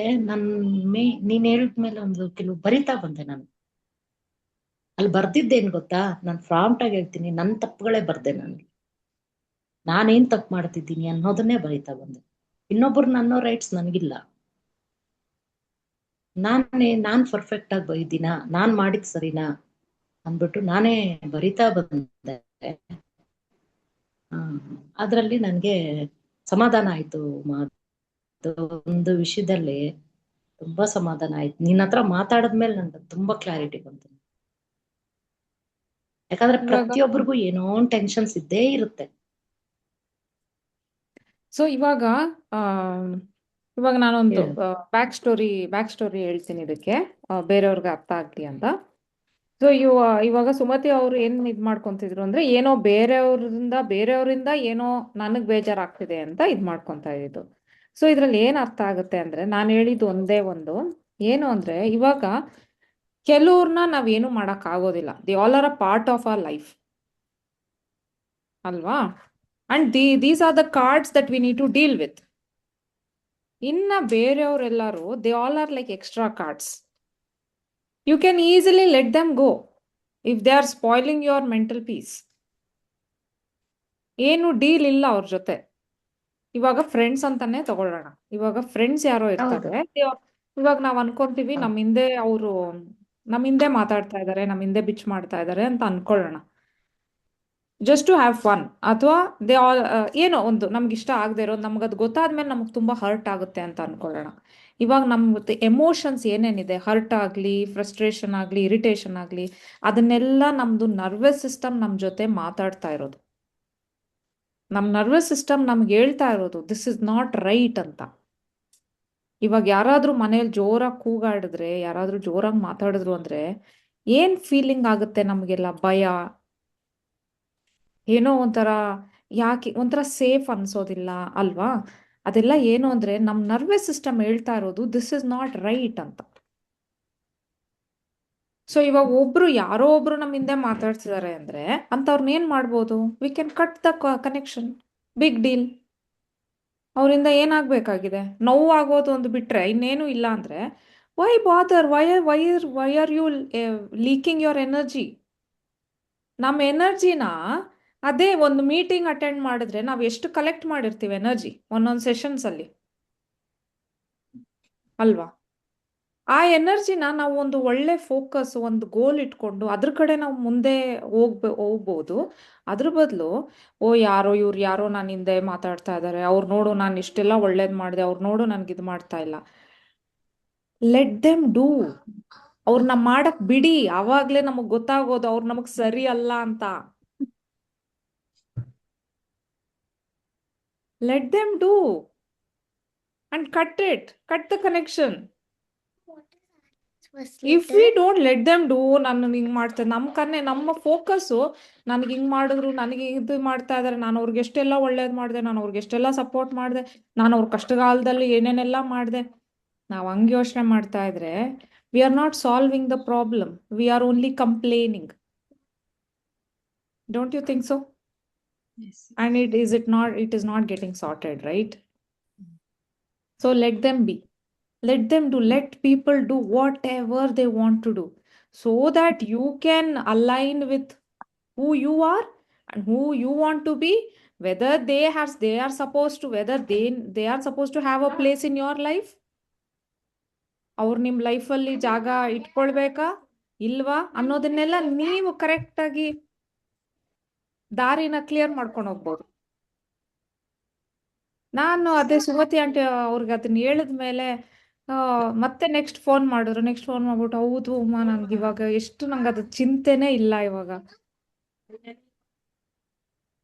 ನೀನ್ ಹೇಳಿದ್ಮೇಲೆ ಒಂದು ಕೆಲವು ಬರಿತಾ ಬಂದೆ ನಾನು. ಅಲ್ಲಿ ಬರ್ದಿದ್ದೇನ್ ಗೊತ್ತಾ, ನಾನು ಫ್ರಾಂಟ್ ಆಗಿ ಹೇಳ್ತೀನಿ, ನನ್ ತಪ್ಪುಗಳೇ ಬರ್ದೆ. ನಾನೇನ್ ತಪ್ಪು ಮಾಡ್ತಿದ್ದೀನಿ ಅನ್ನೋದನ್ನೇ ಬರಿತಾ ಬಂದೆ. ಇನ್ನೊಬ್ರನ್ನ ಅನ್ನೋ ರೈಟ್ಸ್ ನನ್ಗಿಲ್ಲ. ನಾನ್ ಪರ್ಫೆಕ್ಟ್ ಆಗಿ ಬೈದಿನ, ನಾನ್ ಮಾಡಿದ್ ಸರಿನಾ ಅಂದ್ಬಿಟ್ಟು ನಾನೇ ಬರಿತಾ ಬಂದೆ. ಅದ್ರಲ್ಲಿ ನನ್ಗೆ ಸಮಾಧಾನ ಆಯ್ತು. ಒಂದು ವಿಷಯದಲ್ಲಿ ತುಂಬಾ ಸಮಾಧಾನ ಆಯ್ತು. ನಿನ್ನ ಹತ್ರ ಮಾತಾಡಿದ್ಮೇಲೆ ನನ್ಗೆ ತುಂಬಾ ಕ್ಲಾರಿಟಿ ಬಂತು. ಯಾಕಂದ್ರೆ ಇವಾಗ ಪ್ರತಿಯೊಬ್ಬರಿಗೂ ಏನೋ ಟೆನ್ಷನ್ಸ್ ಇದ್ದೇ ಇರುತ್ತೆ. ಸೊ ಇವಾಗ ನಾನೊಂದು ಹೇಳು. ಬ್ಯಾಕ್ ಸ್ಟೋರಿ ಹೇಳ್ತೀನಿ ಇದಕ್ಕೆ, ಬೇರೆಯವ್ರಿಗೆ ಅರ್ಥ ಆಗ್ಲಿ ಅಂತ. ಸೊ ಇವಾಗ ಸುಮತಿ ಅವರು ಏನ್ ಇದ್ ಮಾಡ್ಕೊಂತಿದ್ರು ಅಂದ್ರೆ, ಏನೋ ಬೇರೆಯವರಿಂದ ಏನೋ ನನಗ್ ಬೇಜಾರಾಗ್ತಿದೆ ಅಂತ ಇದ್ ಮಾಡ್ಕೊಂತ ಇದ್ದು. ಸೊ ಇದ್ರಲ್ಲಿ ಏನ್ ಅರ್ಥ ಆಗುತ್ತೆ ಅಂದ್ರೆ, ನಾನು ಹೇಳಿದ್ದು ಒಂದೇ ಒಂದು, ಏನು ಅಂದ್ರೆ ಇವಾಗ ಕೆಲವ್ರನ್ನ ನಾವೇನು ಮಾಡಕ್ ಆಗೋದಿಲ್ಲ. They all are a part of our life ಅಲ್ವಾ? And these are the cards that we need to deal with. ಇನ್ನ ಬೇರೆಯವರೆಲ್ಲರೂ they all are like extra cards. You can easily let them go if they are spoiling your mental peace. ಏನು deal ಇಲ್ಲ ಅವ್ರ ಜೊತೆ. ಇವಾಗ friends ಅಂತಾನೆ ತಗೊಳ್ಳೋಣ. ಇವಾಗ ಫ್ರೆಂಡ್ಸ್ ಯಾರೋ ಹೌದು. ಇರ್ತಾರೆ, ಇವಾಗ ನಾವ್ ಅನ್ಕೊಂತೀವಿ ಹೌದು. ನಮ್ ಹಿಂದೆ ಮಾತಾಡ್ತಾ ಇದಾರೆ, ನಮ್ ಹಿಂದೆ ಬಿಚ್ ಮಾಡ್ತಾ ಇದಾರೆ ಅಂತ ಅನ್ಕೊಳ್ಳೋಣ, ಜಸ್ಟ್ ಟು ಹ್ಯಾವ್ ಫನ್. ಅಥವಾ ದೇ ಆಲ್ ಏನೋ ಒಂದು ನಮ್ಗೆ ಇಷ್ಟ ಆಗದೆ ಇರೋದು ನಮ್ಗದು ಗೊತ್ತಾದ್ಮೇಲೆ ನಮ್ಗೆ ತುಂಬಾ ಹರ್ಟ್ ಆಗುತ್ತೆ ಅಂತ ಅನ್ಕೊಳ್ಳೋಣ. ಇವಾಗ ನಮ್ಗೆ ಎಮೋಷನ್ಸ್ ಏನೇನಿದೆ, ಹರ್ಟ್ ಆಗಲಿ, ಫ್ರಸ್ಟ್ರೇಷನ್ ಆಗಲಿ, ಇರಿಟೇಷನ್ ಆಗಲಿ, ಅದನ್ನೆಲ್ಲ ನಮ್ದು ನರ್ವಸ್ ಸಿಸ್ಟಮ್ ನಮ್ ಜೊತೆ ಮಾತಾಡ್ತಾ ಇರೋದು. ನಮ್ಮ ನರ್ವಸ್ ಸಿಸ್ಟಮ್ ನಮ್ಗೆ ಹೇಳ್ತಾ ಇರೋದು ದಿಸ್ ಇಸ್ ನಾಟ್ ರೈಟ್ ಅಂತ. ಇವಾಗ ಯಾರಾದ್ರೂ ಮನೇಲಿ ಜೋರಾಗಿ ಕೂಗಾಡಿದ್ರೆ, ಯಾರಾದ್ರೂ ಜೋರಾಗಿ ಮಾತಾಡಿದ್ರು ಅಂದ್ರೆ ಏನ್ ಫೀಲಿಂಗ್ ಆಗುತ್ತೆ ನಮಗೆಲ್ಲ? ಭಯ, ಏನೋ ಒಂಥರ ಸೇಫ್ ಅನ್ಸೋದಿಲ್ಲ ಅಲ್ವಾ? ಅದೆಲ್ಲ ಏನು ಅಂದ್ರೆ ನಮ್ಮ ನರ್ವಸ್ ಸಿಸ್ಟಮ್ ಹೇಳ್ತಾ ಇರೋದು ದಿಸ್ ಇಸ್ ನಾಟ್ ರೈಟ್ ಅಂತ. ಸೊ ಇವಾಗ ಯಾರೋ ಒಬ್ರು ನಮ್ಮ ಹಿಂದೆ ಮಾತಾಡ್ತಿದ್ದಾರೆ ಅಂದ್ರೆ ಅಂತವ್ರನ್ನ ಏನ್ ಮಾಡ್ಬೋದು? We can cut the connection. Big deal. ಅವರಿಂದ ಏನಾಗಬೇಕಾಗಿದೆ? ನೋವಾಗೋದು ಒಂದು ಬಿಟ್ರೆ ಇನ್ನೇನು ಇಲ್ಲ ಅಂದ್ರೆ, why bother, why are you leaking your energy? ನಮ್ಮ ಎನರ್ಜಿನ ಅದೇ ಒಂದು ಮೀಟಿಂಗ್ ಅಟೆಂಡ್ ಮಾಡಿದ್ರೆ ನಾವು ಎಷ್ಟು ಕಲೆಕ್ಟ್ ಮಾಡಿರ್ತೀವಿ ಎನರ್ಜಿ ಒಂದೊಂದು ಸೆಷನ್ಸ್ ಅಲ್ಲಿ. ಅಲ್ವಾ? ಆ ಎನರ್ಜಿನ ನಾವು ಒಂದು ಒಳ್ಳೆ ಫೋಕಸ್, ಒಂದು ಗೋಲ್ ಇಟ್ಕೊಂಡು ಅದ್ರ ಕಡೆ ನಾವು ಮುಂದೆ ಹೋಗ್ಬೋದು. ಅದ್ರ ಬದಲು, ಓ ಯಾರೋ ಇವ್ರು ಯಾರೋ ನನ್ನ ಹಿಂದೆ ಮಾತಾಡ್ತಾ ಇದ್ದಾರೆ, ಅವ್ರು ನೋಡು ನಾನು ಇಷ್ಟೆಲ್ಲ ಒಳ್ಳೇದು ಮಾಡಿದೆ, ಅವ್ರು ನೋಡು ನನ್ಗೆ ಇದು ಮಾಡ್ತಾ ಇಲ್ಲ. Let them do. ಅವ್ರನ್ನ ಮಾಡಕ್ ಬಿಡಿ, ಅವಾಗ್ಲೇ ನಮಗ್ ಗೊತ್ತಾಗೋದು ಅವ್ರು ನಮಗ್ ಸರಿ ಅಲ್ಲ ಅಂತ. Let them do and cut the connection. If we don't let them do, ನಾನು ಹಿಂಗ್ ಮಾಡ್ತೇನೆ, ನಮ್ಮ ಫೋಕಸ್ಸು ನನಗೆ ಹಿಂಗ್ ಮಾಡಿದ್ರು, ನನಗೆ ಇದು ಮಾಡ್ತಾ ಇದಾರೆ, ನಾನು ಅವ್ರಿಗೆ ಎಷ್ಟೆಲ್ಲ ಒಳ್ಳೇದು ಮಾಡಿದೆ, ನಾನು ಅವ್ರಿಗೆ ಎಷ್ಟೆಲ್ಲ ಸಪೋರ್ಟ್ ಮಾಡಿದೆ, ನಾನು ಅವ್ರ ಕಷ್ಟಕಾಲದಲ್ಲಿ ಏನೇನೆಲ್ಲ ಮಾಡಿದೆ, ನಾವು ಹಂಗೆ ಯೋಚನೆ ಮಾಡ್ತಾ ಇದ್ರೆ we are not solving the problem, we are only complaining. Don't you think so? Yes. And it is not getting sorted, right? So let them be. Let them do. Let people do whatever they want to do, so that you can align with who you are and who you want to be. Whether they are supposed to, whether they are supposed to have a place in your life. ಅವ್ರು ನಿಮ್ಮ ಲೈಫಲ್ಲಿ ಜಾಗ ಇಟ್ಕೊಳ್ಬೇಕಾ ಇಲ್ವಾ ಅನ್ನೋದನ್ನೆಲ್ಲ ನೀವು ಕರೆಕ್ಟಾಗಿ ದಾರಿನ clear ಮಾಡ್ಕೊಂಡು ಹೋಗ್ಬೋದು. ನಾನು ಅದೇ ಸುಮತಿ ಆಂಟಿ ಅವ್ರಿಗೆ ಅದನ್ನ ಹೇಳಿದ್ಮೇಲೆ ಮತ್ತೆ ನೆಕ್ಸ್ಟ್ ಫೋನ್ ಮಾಡ್ಬಿಟ್ಟು, ಹೌದು ಉಮಾ, ನನ್ಗೆ ಇವಾಗ ನಂಗೆ ಅದು ಚಿಂತೆನೇ ಇಲ್ಲ ಇವಾಗ.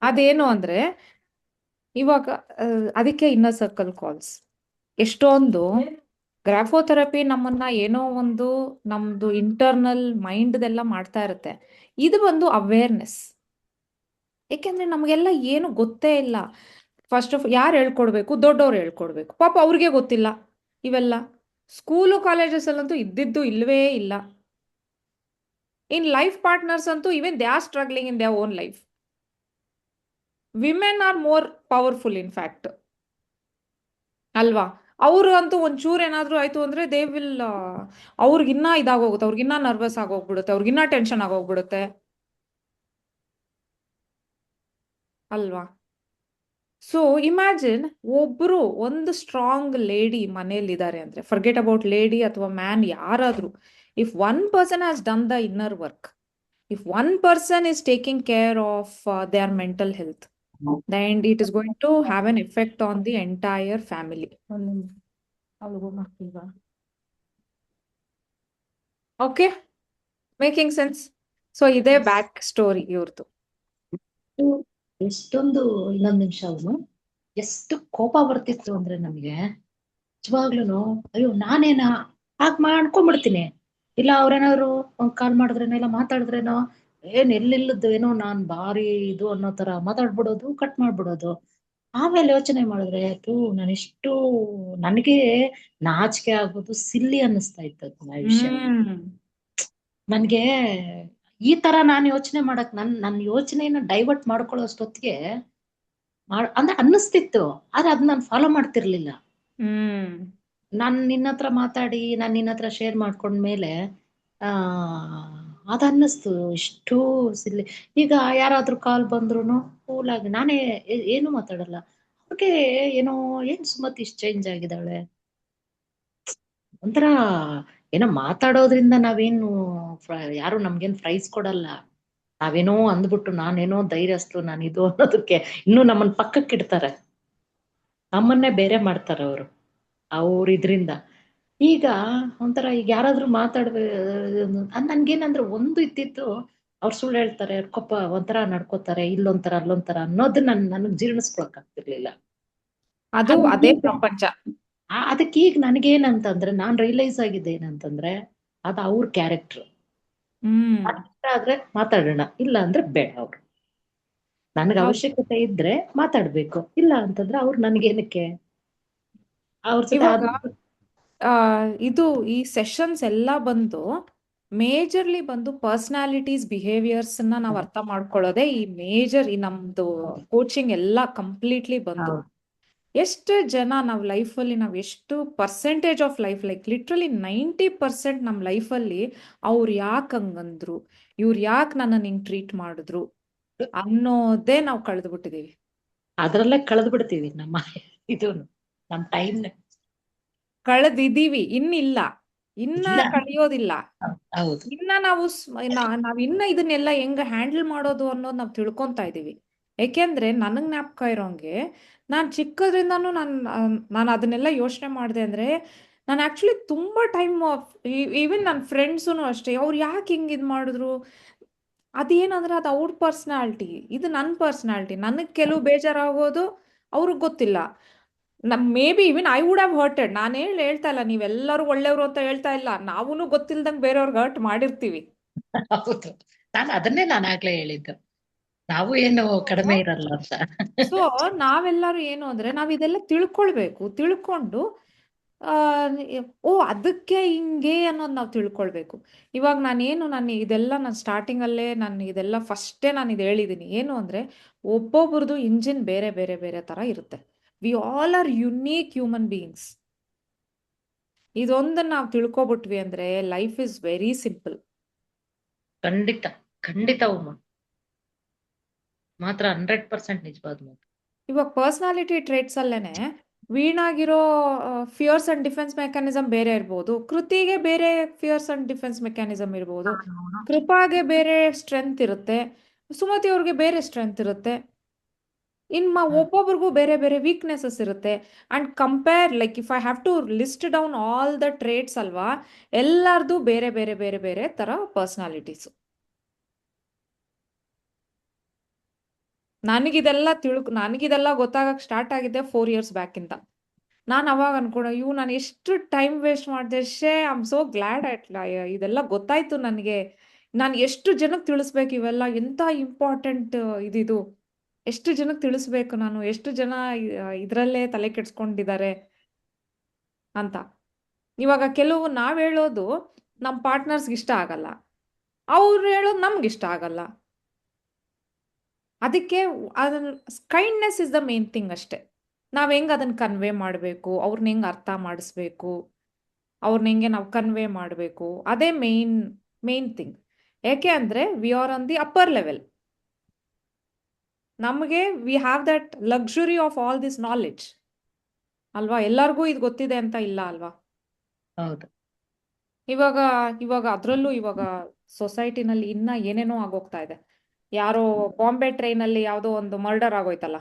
ಅದೇನು ಅಂದ್ರೆ ಇವಾಗ ಅದಕ್ಕೆ ಇನ್ನರ್ ಸರ್ಕಲ್ ಕಾಲ್ಸ್. ಎಷ್ಟೊಂದು ಗ್ರಾಫೋಥೆರಪಿ ನಮ್ಮನ್ನ ಏನೋ ಒಂದು ನಮ್ದು ಇಂಟರ್ನಲ್ ಮೈಂಡ್ದೆಲ್ಲ ಮಾಡ್ತಾ ಇರುತ್ತೆ. ಇದು ಬಂದು ಅವೇರ್ನೆಸ್. ಏಕೆಂದ್ರೆ ನಮಗೆಲ್ಲ ಏನು ಗೊತ್ತೇ ಇಲ್ಲ. ಫಸ್ಟ್ ಆಫ್ ಯಾರು ಹೇಳ್ಕೊಡ್ಬೇಕು? ದೊಡ್ಡವ್ರು ಹೇಳ್ಕೊಡ್ಬೇಕು. ಪಾಪ ಅವ್ರಿಗೆ ಗೊತ್ತಿಲ್ಲ ಇವೆಲ್ಲ. ಸ್ಕೂಲು ಕಾಲೇಜಸ್ ಅಲ್ಲಂತೂ ಇದ್ದಿದ್ದು ಇಲ್ವೇ ಇಲ್ಲ. ಇನ್ ಲೈಫ್ ಪಾರ್ಟ್ನರ್ಸ್ ಅಂತೂ even they are struggling in their own life. Women are more powerful in fact, ಅಲ್ವಾ? ಅವರು ಅಂತೂ ಒಂಚೂರು ಏನಾದ್ರೂ ಆಯ್ತು ಅಂದ್ರೆ ದೇ ವಿಲ್, ಅವ್ರಿಗಿನ್ನ ಇದಾಗೋಗುತ್ತೆ, ಅವ್ರಿಗಿನ್ನ ನರ್ವಸ್ ಆಗೋಗ್ಬಿಡುತ್ತೆ, ಅವ್ರಿಗಿನ್ನ ಟೆನ್ಷನ್ ಆಗೋಗ್ಬಿಡುತ್ತೆ, ಅಲ್ವಾ? ಸೊ ಇಮ್ಯಾಜಿನ್ ಒಬ್ರು ಒಂದು ಸ್ಟ್ರಾಂಗ್ ಲೇಡಿ ಮನೇಲಿದ್ದಾರೆ ಅಂದ್ರೆ, ಫರ್ಗೆಟ್ ಅಬೌಟ್ ಲೇಡಿ ಅಥವಾ ಮ್ಯಾನ್, ಯಾರಾದ್ರೂ, if one person has done the inner work, if one person is taking care of their mental health, then it is going to have an effect on the entire family. Okay, making sense? So ಇದೇ back story ಇವ್ರದ್ದು. ಎಷ್ಟೊಂದು, ಇನ್ನೊಂದ್ ನಿಮಿಷ, ಅವನು ಎಷ್ಟು ಕೋಪ ಬರ್ತಿತ್ತು ಅಂದ್ರೆ ನಮ್ಗೆ ನಿಜವಾಗ್ಲೂನು. ಅಯ್ಯೋ, ನಾನೇನಾ ಹಾಗೆ ಮಾಡ್ಕೊಂಡ್ಬಿಡ್ತೀನಿ. ಇಲ್ಲ ಅವ್ರೇನಾದ್ರು ಒಂದ್ ಕಾಲ್ ಮಾಡಿದ್ರೇನೋ, ಇಲ್ಲ ಮಾತಾಡಿದ್ರೇನೋ, ಎಲ್ಲಿಲ್ಲದ್ದು ಏನೋ ನಾನ್ ಭಾರಿ ಇದು ಅನ್ನೋ ತರ ಮಾತಾಡ್ಬಿಡೋದು, ಕಟ್ ಮಾಡ್ಬಿಡೋದು. ಆಮೇಲೆ ಯೋಚನೆ ಮಾಡಿದ್ರೆ ನಾನಿಷ್ಟು ನನಗೆ ನಾಚಿಕೆ ಆಗೋದು, ಸಿಲ್ಲಿ ಅನ್ನಿಸ್ತಾ ಇತ್ತು ಆ ವಿಷಯ. ನನ್ಗೆ ಈ ತರ ನಾನು ಯೋಚನೆ ಮಾಡಕ್ ನನ್ನ ಯೋಚನೆಯನ್ನ ಡೈವರ್ಟ್ ಮಾಡ್ಕೊಳ್ಳೋ ಅಷ್ಟೊತ್ತಿಗೆ ಅಂದ್ರೆ ಅನ್ನಿಸ್ತಿತ್ತು. ಆದ್ರೆ ಅದ್ ನಾನು ಫಾಲೋ ಮಾಡ್ತಿರ್ಲಿಲ್ಲ. ನಾನ್ ನಿನ್ನ ಹತ್ರ ಮಾತಾಡಿ, ನಾನ್ ನಿನ್ನ ಹತ್ರ ಶೇರ್ ಮಾಡ್ಕೊಂಡ್ಮೇಲೆ ಅದ್ ಅನ್ನಿಸ್ತು ಇಷ್ಟು ಸಿಲ್ಲಿ. ಈಗ ಯಾರಾದ್ರೂ ಕಾಲ್ ಬಂದ್ರು ಕೂಲಾಗಿ ನಾನೇ ಏನು ಮಾತಾಡಲ್ಲ. ಅವ್ರಿಗೆ ಏನೋ ಏನ್ ಸುಮತಿ ಇಷ್ಟು ಚೇಂಜ್ ಆಗಿದ್ದಾಳೆ, ಒಂಥರ ಏನೋ ಮಾತಾಡೋದ್ರಿಂದ ನಾವೇನು ಯಾರು ನಮ್ಗೇನ್ ಪ್ರೈಸ್ ಕೊಡಲ್ಲ. ನಾವೇನೋ ಅಂದ್ಬಿಟ್ಟು ನಾನೇನೋ ಧೈರ್ಯಸ್ತು, ನಾನಿದು ಅನ್ನೋದಕ್ಕೆ ಇನ್ನೂ ನಮ್ಮನ್ ಪಕ್ಕಕ್ಕೆ ಇಡ್ತಾರೆ, ನಮ್ಮನ್ನೇ ಬೇರೆ ಮಾಡ್ತಾರೆ ಅವ್ರ ಇದ್ರಿಂದ. ಈಗ ಒಂಥರ ಈಗ ಯಾರಾದ್ರೂ ನನ್ಗೇನಂದ್ರೆ ಒಂದು ಇದ್ದಿತ್ತು, ಅವ್ರು ಸುಳ್ಳು ಹೇಳ್ತಾರೆ, ಕೋಪ ಒಂಥರ ನಡ್ಕೋತಾರೆ, ಇಲ್ಲೊಂಥರ ಅಲ್ಲೊಂಥರ ಅನ್ನೋದು ನನಗ್ ಜೀರ್ಣಿಸ್ಕೊಳಕ್ ಆಗ್ತಿರ್ಲಿಲ್ಲ. ಅದು ಅದೇ ಪ್ರಪಂಚ. ಅದಕ್ಕೆ ಈಗ ನನಗೇನಂತಂದ್ರೆ ನಾನ್ ರಿಯಲೈಸ್ ಆಗಿದೆ ಏನಂತಂದ್ರೆ, ಅದು ಅವ್ರ ಕ್ಯಾರೆಕ್ಟರ್. ಆದ್ರೆ ಮಾತಾಡೋಣ, ಇಲ್ಲ ಅಂದ್ರೆ ಬೇಡ. ಅವ್ರು ನನಗೆ ಅವಶ್ಯಕತೆ ಇದ್ರೆ ಮಾತಾಡ್ಬೇಕು, ಇಲ್ಲ ಅಂತಂದ್ರೆ ಅವ್ರು ನನ್ಗೇನಕ್ಕೆ ಅವ್ರ ಜೊತೆ ಇದು ಈ ಸೆಷನ್ಸ್ ಎಲ್ಲ ಬಂದು ಮೇಜರ್ಲಿ ಬಂದು ಪರ್ಸನಾಲಿಟೀಸ್ ಬಿಹೇವಿಯರ್ಸ್ ನಾವು ಅರ್ಥ ಮಾಡ್ಕೊಳ್ಳೋದೇ ಈ ಮೇಜರ್, ಈ ನಮ್ದು ಕೋಚಿಂಗ್ ಎಲ್ಲ ಕಂಪ್ಲೀಟ್ಲಿ ಬಂದು. ಎಷ್ಟು ಜನ ನಾವು ಲೈಫಲ್ಲಿ ಎಷ್ಟು percentage of life, like literally 90% ನಮ್ಮ ಲೈಫಲ್ಲಿ ಅವ್ರು ಯಾಕೆ ಹಂಗಂದ್ರು, ಇವ್ರು ಯಾಕೆ ನನ್ನನ್ನು ಹಿಂಗ್ ಟ್ರೀಟ್ ಮಾಡಿದ್ರು ಅನ್ನೋದೇ ನಾವು ಕಳೆದ್ಬಿಟ್ಟಿದೀವಿ. ಅದ್ರಲ್ಲೇ ಕಳೆದ್ಬಿಡ್ತೀವಿ ನಮ್ಮ ಇದು, ನಮ್ಮ ಟೈಮ್. ಕಳೆದಿದ್ದೀವಿ, ಇನ್ನಿಲ್ಲ, ಇನ್ನ ಇಲ್ಲ. ಕಳೆಯೋದಿಲ್ಲ. ಹೌದು. ಇನ್ನ ನಾವ್ ಇನ್ನ ಇದನ್ನೆಲ್ಲ ಹೆಂಗ ಹ್ಯಾಂಡಲ್ ಮಾಡೋದು ಅನ್ನೋದು ನಾವು ತಿಳ್ಕೊಂತಾ ಇದೀವಿ. ಯಾಕೆಂದ್ರೆ ನನಗ್ ಜ್ಞಾಪಕ ಇರೋಂಗೆ ನಾನು ಚಿಕ್ಕದ್ರಿಂದಾನು ನಾನು ಅದನ್ನೆಲ್ಲ ಯೋಚನೆ ಮಾಡಿದೆ. ಅಂದ್ರೆ ನಾನು ಆಕ್ಚುಲಿ ತುಂಬಾ ಟೈಮ್, ಈವನ್ ನನ್ನ ಫ್ರೆಂಡ್ಸುನು ಅಷ್ಟೇ, ಅವ್ರು ಯಾಕೆ ಹಿಂಗ್ ಇದ್ ಮಾಡಿದ್ರು, ಅದೇನಂದ್ರೆ ಅದು ಅವ್ರ ಪರ್ಸನಾಲಿಟಿ, ಇದು ನನ್ನ ಪರ್ಸನಾಲಿಟಿ. ನನಗೆ ಕೆಲವು ಬೇಜಾರಾಗೋದು ಅವ್ರಿಗೆ ಗೊತ್ತಿಲ್ಲ. May be even I would have hurted. ನಾನು ಹೇಳ್ತಾ ಇಲ್ಲ ನೀವೆಲ್ಲರೂ ಒಳ್ಳೆಯವರು ಅಂತ ಹೇಳ್ತಾ ಇಲ್ಲ, ನಾವೂನು ಗೊತ್ತಿಲ್ದಂಗೆ ಬೇರೆಯವ್ರಿಗೆ ಹರ್ಟ್ ಮಾಡಿರ್ತೀವಿ. ಹೌದು. ನಾನು ಆಗ್ಲೇ ಹೇಳಿದ್ದು, ನಾವು ಏನು ಕಡಿಮೆ ಇರಲ್ಲ ಅಂತ. ಸೊ ನಾವೆಲ್ಲರೂ ಏನು ಅಂದ್ರೆ ನಾವ್ ಇದೆಲ್ಲ ತಿಳ್ಕೊಳ್ಬೇಕು. ತಿಳ್ಕೊಂಡು ಆ ಓ ಅದಕ್ಕೆ ಹಿಂಗೆ ಅನ್ನೋದು ನಾವು ತಿಳ್ಕೊಳ್ಬೇಕು. ಇವಾಗ ನಾನು ಇದೆಲ್ಲ ನಾನು ಸ್ಟಾರ್ಟಿಂಗ್ ಅಲ್ಲೇ ನಾನು ಇದೆಲ್ಲ ಫಸ್ಟೇ ನಾನು ಇದು ಹೇಳಿದ್ದೀನಿ. ಏನು ಅಂದ್ರೆ ಒಬ್ಬೊಬ್ರದ್ದು ಇಂಜಿನ್ ಬೇರೆ ಬೇರೆ ಬೇರೆ ತರ ಇರುತ್ತೆ. We all are unique human beings. ಇದೊಂದನ್ನ ನಾವು ತಿಳ್ಕೊಬಿಟ್ವಿ ಅಂದ್ರೆ ಲೈಫ್ ಇಸ್ ವೆರಿ ಸಿಂಪಲ್. ಖಂಡಿತ, ಖಂಡಿತ ಉಮ್ಮ, ಮಾತ್ರ 100% ನಿಜವಾದ ಮಾತು. ಇವಾಗ ಪರ್ಸನಾಲಿಟಿ ಟ್ರೇಟ್ಸ್ ಅಲ್ಲೇನೆ ವೀಣಾಗಿರೋ ಫಿಯರ್ಸ್ ಅಂಡ್ ಡಿಫೆನ್ಸ್ ಮೆಕ್ಯಾನಿಸಮ್ ಬೇರೆ ಇರ್ಬೋದು, ಕೃತಿಗೆ ಬೇರೆ ಫಿಯರ್ಸ್ ಅಂಡ್ ಡಿಫೆನ್ಸ್ ಮೆಕ್ಯಾನಿಸಮ್ ಇರ್ಬೋದು, ಕೃಪಾಗೆ ಬೇರೆ ಸ್ಟ್ರೆಂತ್ ಇರುತ್ತೆ, ಸುಮತಿ ಅವ್ರಿಗೆ ಬೇರೆ ಸ್ಟ್ರೆಂತ್ ಇರುತ್ತೆ, ಒಬ್ಬೊಬ್ರಿಗೂ ಬೇರೆ ಬೇರೆ ವೀಕ್ನೆಸಸ್ ಇರುತ್ತೆ. And compare, like if I have to list down all the traits ಅಲ್ವಾ, ಎಲ್ಲಾರ್ದು ಬೇರೆ ಬೇರೆ ಬೇರೆ ಬೇರೆ ತರ ಪರ್ಸನಾಲಿಟೀಸ್. ನನಗಿದೆಲ್ಲ ಗೊತ್ತಾಗಕ್ಕೆ ಸ್ಟಾರ್ಟ್ ಆಗಿದ್ದೆ 4 years ಬ್ಯಾಕ್ ಇಂದ. ನಾನು ಅವಾಗ ಅನ್ಕೊಂಡೆ, ನಾನು ಎಷ್ಟು ಟೈಮ್ ವೇಸ್ಟ್ ಮಾಡಿದೆ. ಐ ಆಮ್ ಸೋ ಗ್ಲಾಡ್ ಇದೆಲ್ಲ ಗೊತ್ತಾಯ್ತು ನನಗೆ. ನಾನು ಎಷ್ಟು ಜನಕ್ಕೆ ತಿಳಿಸ್ಬೇಕು ಇವೆಲ್ಲ, ಎಂತ ಇಂಪಾರ್ಟೆಂಟ್ ಇದಿದು, ಎಷ್ಟು ಜನಕ್ಕೆ ತಿಳಿಸ್ಬೇಕು ನಾನು, ಎಷ್ಟು ಜನ ಇದರಲ್ಲೇ ತಲೆ ಕೆಡ್ಸ್ಕೊಂಡಿದ್ದಾರೆ ಅಂತ. ಇವಾಗ ಕೆಲವು ನಾವ್ ಹೇಳೋದು ನಮ್ಮ ಪಾರ್ಟ್ನರ್ಸ್ಗೆ ಇಷ್ಟ ಆಗಲ್ಲ, ಅವ್ರು ಹೇಳೋದು ನಮ್ಗೆ ಇಷ್ಟ ಆಗಲ್ಲ. ಅದಕ್ಕೆ kindness is the main thing ಅಷ್ಟೇ. ನಾವ್ ಹೆಂಗ್ ಅದನ್ನ ಕನ್ವೆ ಮಾಡಬೇಕು, ಅವ್ರನ್ನ ಹೆಂಗ್ ಅರ್ಥ ಮಾಡಿಸ್ಬೇಕು, ಅವ್ರನ್ನ ಹೆಂಗೆ ನಾವು ಕನ್ವೆ ಮಾಡಬೇಕು, ಅದೇ ಮೇನ್ ಥಿಂಗ್. ಯಾಕೆ ಅಂದ್ರೆ we are on the upper level. ನಮಗೆ we have that luxury of all this knowledge ಅಲ್ವಾ. ಎಲ್ಲರಿಗೂ ಇದು ಗೊತ್ತಿದೆ ಅಂತ ಇಲ್ಲ ಅಲ್ವಾ. ಹೌದು. ಇವಾಗ ಇವಾಗ ಅದ್ರಲ್ಲೂ ಇವಾಗ ಸೊಸೈಟಿನಲ್ಲಿ ಇನ್ನ ಏನೇನೋ ಆಗೋಗ್ತಾ ಇದೆ. ಯಾರೋ ಬಾಂಬೆ ಟ್ರೈನಲ್ಲಿ ಯಾವುದೋ ಒಂದು ಮರ್ಡರ್ ಆಗೋಯ್ತಲ್ಲ,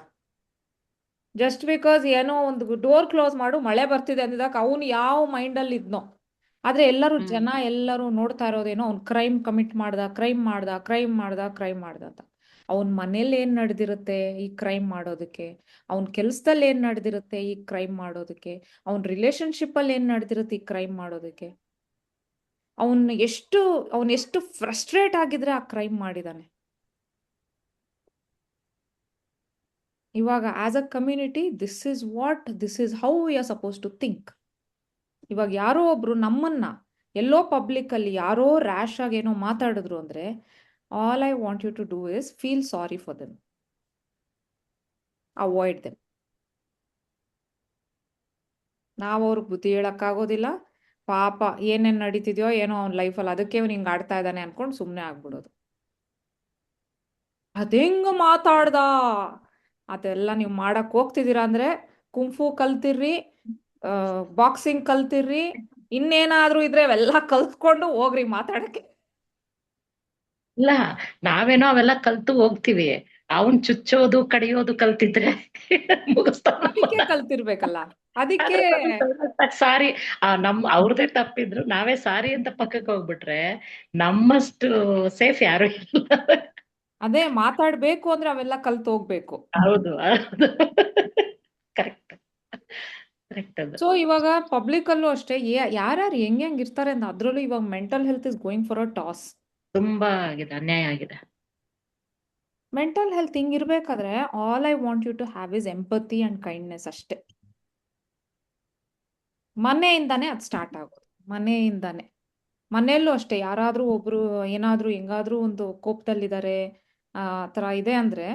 ಜಸ್ಟ್ ಬಿಕಾಸ್ ಏನೋ ಒಂದು ಡೋರ್ ಕ್ಲೋಸ್ ಮಾಡು, ಮಳೆ ಬರ್ತಿದೆ ಅಂದಿದ್ದಕ್ಕೆ ಅವನು ಯಾವ ಮೈಂಡಲ್ಲಿ ಇದ್ನೋ. ಆದ್ರೆ ಜನ ಎಲ್ಲರೂ ನೋಡ್ತಾ ಇರೋದೇನೋ ಅವ್ನು ಕ್ರೈಮ್ ಕಮಿಟ್ ಮಾಡ್ದ ಅಂತ. ಅವನ್ ಮನೇಲಿ ಏನ್ ನಡೆದಿರುತ್ತೆ ಈ ಕ್ರೈಮ್ ಮಾಡೋದಕ್ಕೆ, ಅವನ್ ಕೆಲ್ಸದಲ್ಲಿ ಏನ್ ನಡೆದಿರುತ್ತೆ ಈ ಕ್ರೈಮ್ ಮಾಡೋದಕ್ಕೆ, ಅವನ್ ರಿಲೇಶನ್ಶಿಪ್ ಅಲ್ಲಿ ಏನ್ ನಡೆದಿರುತ್ತೆ ಈ ಕ್ರೈಮ್ ಮಾಡೋದಕ್ಕೆ, ಅವನ್ ಎಷ್ಟು ಫ್ರಸ್ಟ್ರೇಟ್ ಆಗಿದ್ರೆ ಆ ಕ್ರೈಮ್ ಮಾಡಿದಾನೆ. ಇವಾಗ as a community this is how we are suppose to think. ಇವಾಗ ಯಾರೋ ಒಬ್ರು ನಮ್ಮನ್ನ ಎಲ್ಲೋ ಪಬ್ಲಿಕ್ ಅಲ್ಲಿ ಯಾರೋ ರ್ಯಾಶ್ ಆಗಿ ಏನೋ ಮಾತಾಡಿದ್ರು ಅಂದ್ರೆ, all I want you to do is feel sorry for them, avoid them. ನಾವು ಅವ್ರಿಗೆ ಬುದ್ಧಿ ಹೇಳಕ್ಕಾಗೋದಿಲ್ಲ. ಪಾಪ ಏನೇನ್ ನಡೀತಿದ್ಯೋ ಏನೋ ಅವ್ನ ಲೈಫಲ್ಲಿ, ಅದಕ್ಕೆ ಅವ್ನು ಹಿಂಗ್ ಆಡ್ತಾ ಇದ್ದಾನೆ ಅನ್ಕೊಂಡು ಸುಮ್ಮನೆ ಆಗ್ಬಿಡೋದು. ಅದೆಂಗ ಮಾತಾಡ್ದ, ಅದೆಲ್ಲ ನೀವು ಮಾಡಕ್ ಹೋಗ್ತಿದ್ದೀರಾ ಅಂದ್ರೆ ಕುಂಫು ಕಲ್ತಿರ್ರಿ, ಬಾಕ್ಸಿಂಗ್ ಕಲ್ತಿರ್ರಿ, ಇನ್ನೇನಾದ್ರೂ ಇದ್ರೆ ಅವೆಲ್ಲ ಕಲ್ತ್ಕೊಂಡು ಹೋಗ್ರಿ ಮಾತಾಡಕ್ಕೆ. ಇಲ್ಲ, ನಾವೇನೋ ಅವೆಲ್ಲ ಕಲ್ತು ಹೋಗ್ತೀವಿ, ಅವನ್ ಚುಚ್ಚೋದು ಕಡಿಯೋದು ಕಲ್ತಿದ್ರೆ ಅದಕ್ಕೆ ಕಲ್ತಿರ್ಬೇಕಲ್ಲ. ಅದಕ್ಕೆ ಸಾರಿ, ಅವ್ರದೇ ತಪ್ಪಿದ್ರು ನಾವೇ ಸಾರಿ ಅಂತ ಪಕ್ಕಕ್ಕೆ ಹೋಗ್ಬಿಟ್ರೆ ನಮ್ಮಷ್ಟು ಸೇಫ್ ಯಾರು ಇಲ್ಲ. ಅದೇ ಮಾತಾಡ್ಬೇಕು ಅಂದ್ರೆ ಅವೆಲ್ಲ ಕಲ್ತು ಹೋಗ್ಬೇಕು. ಹೌದು. ಕರೆಕ್ಟ್ ಕರೆಕ್ಟ್ ಅದು. ಸೊ ಇವಾಗ ಪಬ್ಲಿಕ್ ಅಲ್ಲೂ ಅಷ್ಟೇ ಯಾರ್ಯಾರು ಹೆಂಗ್ ಇರ್ತಾರೆ ಅಂತ. ಅದ್ರಲ್ಲೂ ಇವಾಗ mental health is going for a toss. ತುಂಬಾ ಆಗಿದೆ, ಅನ್ಯಾಯ ಆಗಿದೆ. ಮೆಂಟಲ್ ಹೆಲ್ತ್ ಹಿಂಗಿರ್ಬೇಕಾದ್ರೆ all I want you to have is empathy and kindness ಅಷ್ಟೇ. ಮನೆಯಿಂದಾನೇ ಅದು ಸ್ಟಾರ್ಟ್ ಆಗೋದು, ಮನೆಯಿಂದಾನೇ. ಮನೆಯಲ್ಲೂ ಅಷ್ಟೇ ಯಾರಾದ್ರೂ ಒಬ್ರು ಏನಾದ್ರೂ ಹೆಂಗಾದ್ರೂ ಒಂದು ಕೋಪದಲ್ಲಿದ್ದಾರೆ, ಆ ತರ ಇದೆ ಅಂದ್ರೆ,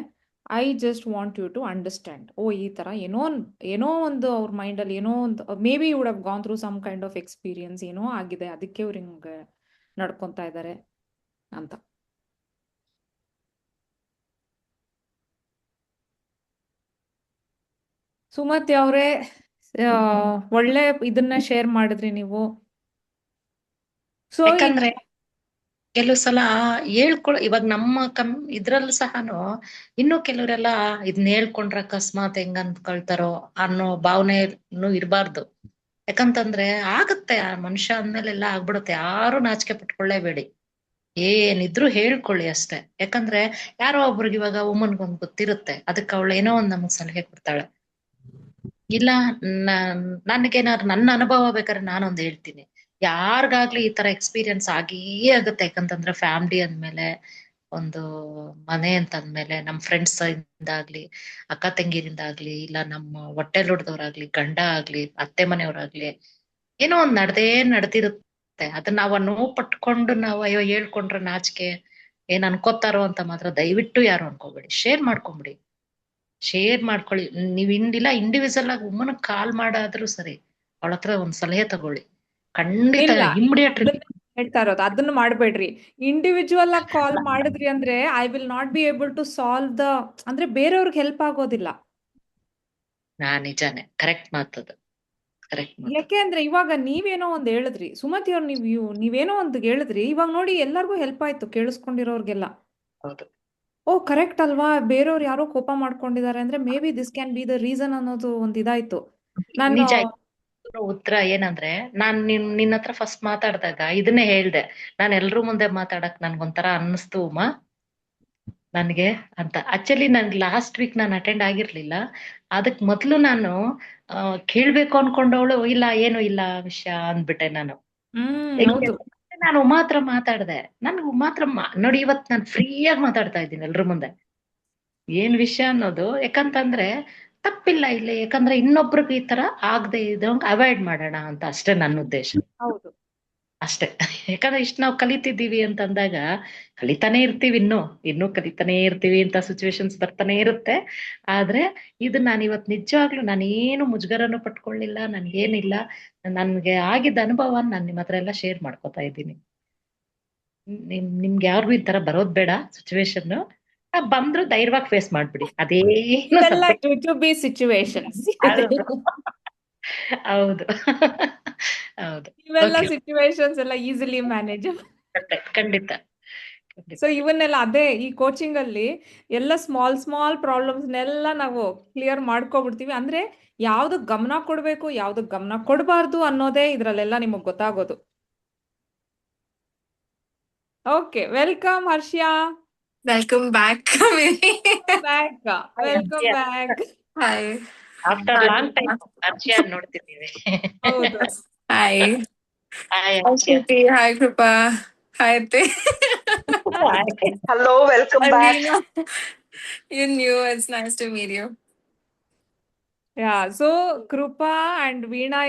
I just want you to understand. ಓ ಈ ತರ ಏನೋ ಒಂದು ಅವ್ರ ಮೈಂಡಲ್ಲಿ ಏನೋ ಒಂದು, maybe would have gone through some kind of experience, ಏನೋ ಆಗಿದೆ ಅದಕ್ಕೆ ಅವ್ರು ಹಿಂಗೆ ನಡ್ಕೊಂತಾ ಇದ್ದಾರೆ ಅಂತ. ಸುಮತಿ ಅವರೇ, ಒಳ್ಳೆ ಇದನ್ನ ಶೇರ್ ಮಾಡಿದ್ರಿ ನೀವು. ಸೊ ಯಾಕಂದ್ರೆ ಕೆಲವು ಸಲ ಇವಾಗ ನಮ್ಮ ಇದ್ರಲ್ಲೂ ಸಹನು ಇನ್ನೂ ಕೆಲವರೆಲ್ಲ ಇದನ್ನ ಹೇಳ್ಕೊಂಡ್ರೆ ಅಕಸ್ಮಾತ್ ಹೆಂಗ್ ಅಂದ್ಕೊಳ್ತಾರೋ ಅನ್ನೋ ಭಾವನೆನೂ ಇರಬಾರ್ದು. ಯಾಕಂತಂದ್ರೆ ಆಗುತ್ತೆ, ಆ ಮನುಷ್ಯ ಅಂದ್ಮೇಲೆಲ್ಲ ಆಗ್ಬಿಡುತ್ತೆ. ಯಾರು ನಾಚಿಕೆ ಪಟ್ಕೊಳ್ಳೇಬೇಡಿ, ಏನಿದ್ರು ಹೇಳ್ಕೊಳ್ಳಿ ಅಷ್ಟೇ. ಯಾಕಂದ್ರೆ ಯಾರೋ ಒಬ್ರಿಗೆ ಇವಾಗ ವುಮನ್ಗೊಂದು ಗೊತ್ತಿರುತ್ತೆ, ಅದಕ್ಕೆ ಅವಳು ಏನೋ ಒಂದ್ ನಮಗ್ ಸಲಹೆ ಕೊಡ್ತಾಳೆ. ಇಲ್ಲ, ನನ್ಗೇನಾದ್ರು ನನ್ನ ಅನುಭವ ಬೇಕಾದ್ರೆ ನಾನೊಂದ್ ಹೇಳ್ತೀನಿ. ಯಾರಿಗಾಗ್ಲಿ ಈ ತರ ಎಕ್ಸ್ಪೀರಿಯನ್ಸ್ ಆಗಿಯೇ ಆಗುತ್ತೆ. ಯಾಕಂತಂದ್ರೆ ಫ್ಯಾಮಿಲಿ ಅಂದ್ಮೇಲೆ, ಒಂದು ಮನೆ ಅಂತ ಅಂದ್ಮೇಲೆ, ನಮ್ ಫ್ರೆಂಡ್ಸ್ ಇಂದಾಗ್ಲಿ, ಅಕ್ಕ ತಂಗಿರಿಂದಾಗ್ಲಿ, ಇಲ್ಲ ನಮ್ಮ ಹೊಟ್ಟೆಲ್ ಹುಡ್ದವ್ರಾಗ್ಲಿ, ಗಂಡ ಆಗ್ಲಿ, ಅತ್ತೆ ಮನೆಯವ್ರಾಗ್ಲಿ, ಏನೋ ಒಂದ್ ನಡೆದಿರುತ್ತೆ. ಅದನ್ನ ನಾವು ನೋವು ಪಟ್ಕೊಂಡು ನಾವು ಅಯ್ಯೋ ಹೇಳ್ಕೊಂಡ್ರೆ ನಾಚಿಕೆ ಏನ್ ಅನ್ಕೋತಾರೋ ಅಂತ ಮಾತ್ರ ದಯವಿಟ್ಟು ಯಾರು ಅನ್ಕೋಬೇಡಿ. ಶೇರ್ ಮಾಡ್ಕೊಳ್ಳಿ. ನೀವ್ ಇಂಡಿವಿಜುವಲ್ ಆಗಿ ವುಮನ್ ಕಾಲ್ ಮಾಡಾದ್ರೂ ಸರಿ, ಅವಳ ಹತ್ರ ಒಂದ್ ಸಲಹೆ ತಗೊಳ್ಳಿ. ಖಂಡಿತ ಇಲ್ಲ, ಇಮ್ಮಿಡಿಯೇಟ್ ಅದನ್ನ ಹೇಳ್ತಾ ಇರೋದು ಅದನ್ನ ಮಾಡ್ಬೇಡ್ರಿ. ಇಂಡಿವಿಜುವಲ್ ಆಗಿ ಕಾಲ್ ಮಾಡಿದ್ರಿ ಅಂದ್ರೆ I will not be able to solve the, ಅಂದ್ರೆ ಬೇರೆಯವ್ರಿಗೆ ಹೆಲ್ಪ್ ಆಗೋದಿಲ್ಲ. ನಿಜಾನೇ, ಕರೆಕ್ಟ್ ಮಾತದು, ಕರೆಕ್ಟ್ ಮಾತು. ಯಾಕೆ ಅಂದ್ರೆ ಇವಾಗ ನೀವೇನೋ ಒಂದ್ ಹೇಳಿದ್ರಿ ಸುಮತಿ ಅವ್ರು, ನೀವೇನೋ ಒಂದ್ ಹೇಳಿದ್ರಿ, ಇವಾಗ ನೋಡಿ ಎಲ್ಲರಿಗೂ ಹೆಲ್ಪ್ ಆಯ್ತು, ಕೇಳಿಸ್ಕೊಂಡಿರೋರ್ಗೆಲ್ಲ. ಹೌದು, ಓ ಕರೆಕ್ಟ್ ಅಲ್ವಾ, ಬೇರೆಯವ್ರು ಯಾರೋ ಕೋಪ ಮಾಡ್ಕೊಂಡಿದ್ದಾರೆ ಅಂದ್ರೆ may be this can be the reason ಅನ್ನೋದು ಒಂದ್ ಇದಾಯ್ತು. ನಾನು ನಿಜ. ಉತ್ತರ ಏನಂದ್ರೆ, ನಾನ್ ನಿನ್ನ ಹತ್ರ ಫಸ್ಟ್ ಮಾತಾಡ್ದಾಗ ಇದನ್ನೇ ಹೇಳ್ದೆ. ನಾನ್ ಎಲ್ರೂ ಮುಂದೆ ಮಾತಾಡಕ್ ನನ್ಗೊಂಥರ ಅನ್ನಿಸ್ತು ಉಮಾ ನನ್ಗೆ ಅಂತ. ಆಕ್ಚುಲಿ ನನ್ಗೆ ಲಾಸ್ಟ್ ವೀಕ್ ನಾನು ಅಟೆಂಡ್ ಆಗಿರ್ಲಿಲ್ಲ. ಅದಕ್ ಮೊದ್ಲು ನಾನು ಕೇಳ್ಬೇಕು ಅನ್ಕೊಂಡವಳು, ಇಲ್ಲ ಏನು ಇಲ್ಲ ವಿಷಯ ಅಂದ್ಬಿಟ್ಟೆ ನಾನು. ಹೌದು. ನಾನು ಉಮಾ ಹತ್ರ ಮಾತಾಡ್ದೆ. ನನ್ಗೆ ಉಮಾ ಹತ್ರ ನೋಡಿ, ಇವತ್ ನಾನು ಫ್ರೀಯಾಗಿ ಮಾತಾಡ್ತಾ ಇದ್ದೀನಿ ಎಲ್ರ ಮುಂದೆ ಏನ್ ವಿಷಯ ಅನ್ನೋದು. ಯಾಕಂತಂದ್ರೆ ತಪ್ಪಿಲ್ಲ ಇಲ್ಲಿ, ಯಾಕಂದ್ರೆ ಇನ್ನೊಬ್ರಿಗೆ ಈ ತರ ಆಗದೆ ಇದಂಗ್ ಅವಾಯ್ಡ್ ಮಾಡೋಣ ಅಂತ ಅಷ್ಟೇ ನನ್ನ ಉದ್ದೇಶ. ಹೌದು, ಅಷ್ಟೇ. ಯಾಕಂದ್ರೆ ಇಷ್ಟ ನಾವು ಕಲಿತಿದ್ದೀವಿ ಅಂತ ಅಂದಾಗ ಕಲಿತಾನೆ ಇರ್ತೀವಿ, ಇನ್ನೂ ಕಲಿತಾನೆ ಇರ್ತೀವಿ, ಇಂತ ಸಿಚುವೇಶನ್ಸ್ ಬರ್ತಾನೆ ಇರುತ್ತೆ. ಆದ್ರೆ ಇದು ನಾನು ಇವತ್ ನಿಜವಾಗ್ಲೂ ನಾನೇನು ಮುಜುಗರನು ಪಟ್ಕೊಳ್ಳಿಲ್ಲ, ನನ್ಗೇನಿಲ್ಲ. ನನ್ಗೆ ಆಗಿದ್ದ ಅನುಭವ ನಾನು ನಿಮ್ಮ ಹತ್ರ ಎಲ್ಲ ಶೇರ್ ಮಾಡ್ಕೊತಾ ಇದ್ದೀನಿ. ನಿಮ್ಗೆ ಯಾರಿಗೂ ಈ ತರ ಬರೋದ್ ಬೇಡ ಸಿಚುವೇಶನ್. ಬಂದ್ರು ಧೈರ್ಯವಾಗಿ ಫೇಸ್ ಮಾಡ್ಬಿಡಿ, ಅದೇನು ಇದೆಲ್ಲ ಟು ಬಿ ಸಿಚುವೇಶನ್ಸ್. ಹೌದು. ಹೌದು, ಇವೆಲ್ಲ ಸಿಚುವೇಶನ್ಸ್ ಎಲ್ಲ ಈಸಿಲಿ ಮ್ಯಾನೇಜ್. ಖಂಡಿತ. ಸೊ ಇವನ್ನೆಲ್ಲ ಅದೇ ಈ ಕೋಚಿಂಗ್ ಅಲ್ಲಿ ಎಲ್ಲ ಸ್ಮಾಲ್ ಪ್ರಾಬ್ಲಮ್ಸ್ನೆಲ್ಲ ನಾವು ಕ್ಲಿಯರ್ ಮಾಡ್ಕೊಬಿಡ್ತೀವಿ. ಅಂದ್ರೆ ಯಾವ್ದಕ್ ಗಮನ ಕೊಡ್ಬೇಕು, ಯಾವ್ದಕ್ ಗಮನ ಕೊಡಬಾರ್ದು ಅನ್ನೋದೇ ಇದ್ರಲ್ಲೆಲ್ಲ ನಿಮಗ್ ಗೊತ್ತಾಗೋದು. Okay, welcome Harshiya. Welcome back. Welcome back. Hi. After long time Archiya ನೋಡ್ತಿದ್ದೀವಿ. ಹೌದು. Hi. Hi, Hi, Archia. Shruti. Hi, Krupa. Hi, Ate. Hello, welcome Hi, back. Veena. You're new. It's nice to meet you. Yeah, so Krupa and Veena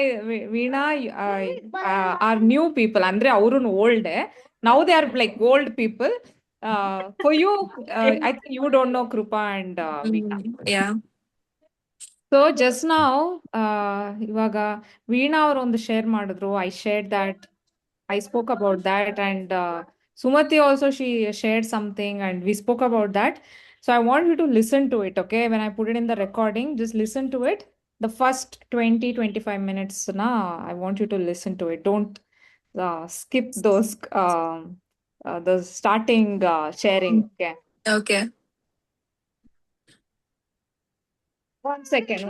are new people. Andre ಅವ್ರun old. Now they are like old people. For you, I think you don't know Krupa and Veena. Yeah. So just now, ಇವಾಗ ವೀಣಾ ಅವರು ಒಂದು share ಮಾಡಿದ್ರು. I spoke about that, and Sumati also, she shared something and we spoke about that. So I want you to listen to it, okay? When I put it in the recording, just listen to it. The first 20-25 minutes, I want you to listen to it. Don't skip the starting sharing, okay? Okay. One second.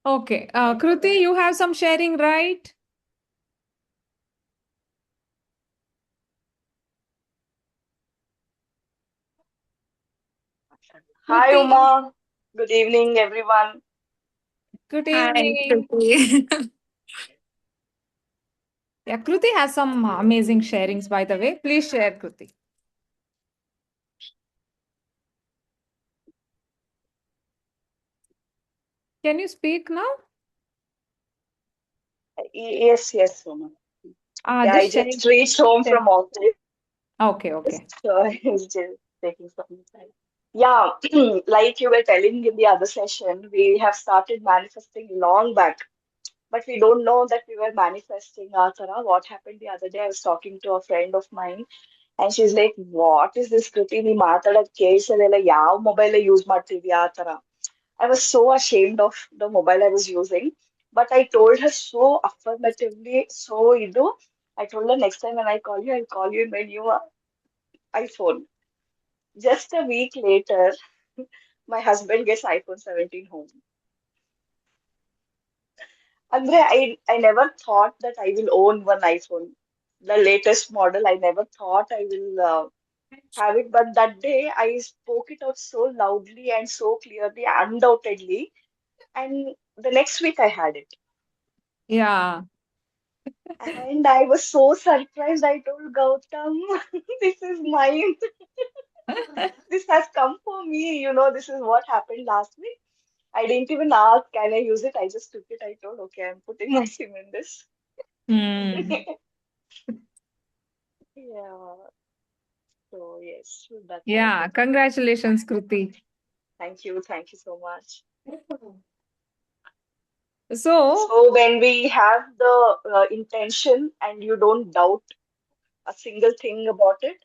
Okay, Kruti, you have some sharing, right? Hi, Kruti, Uma. Good evening, everyone. good Hi, evening. Shruti. Yeah, Kruti has some amazing sharings, by the way. Please share, Kruti. Can you speak now? Yes, Soma. Yeah, I Just share. just reached home share. from office, Okay. so I was just taking some time. Yeah, like you were telling in the other session, we have started manifesting long back, but we don't know that we were manifesting. Tara, what happened the other day? I was talking to a friend of mine, and she's like, "What is this, Kriti? ನೀ ಮಾತಾಡೋದ್ ಕೇಳಿಸಲಿಲ್ಲ. ಯಾವ mobile use ಮಾಡ್ತಿದ್ಯಾ ಆ ತರ?" I was so ashamed of the mobile I was using, but I told her so affirmatively, so I told her next time when I call you, I'll call you in my new iPhone. Just a week later, my husband gets iPhone 17 home. Andre, I never thought that I will own one iPhone, the latest model. I never thought I will have it, but that day I spoke it out so loudly and so clearly, undoubtedly, and the next week I had it. Yeah. And I was so surprised. I told Gautam, this is mine. This has come for me. This is what happened last week. I didn't even ask, can I use it? I just took it. I told, okay, I'm putting my SIM in this. Hmm. Yeah. So, yes, that was Yeah. it. Congratulations, Kruti. Thank you. Thank you so much. So, So, when we have the intention and you don't doubt a single thing about it,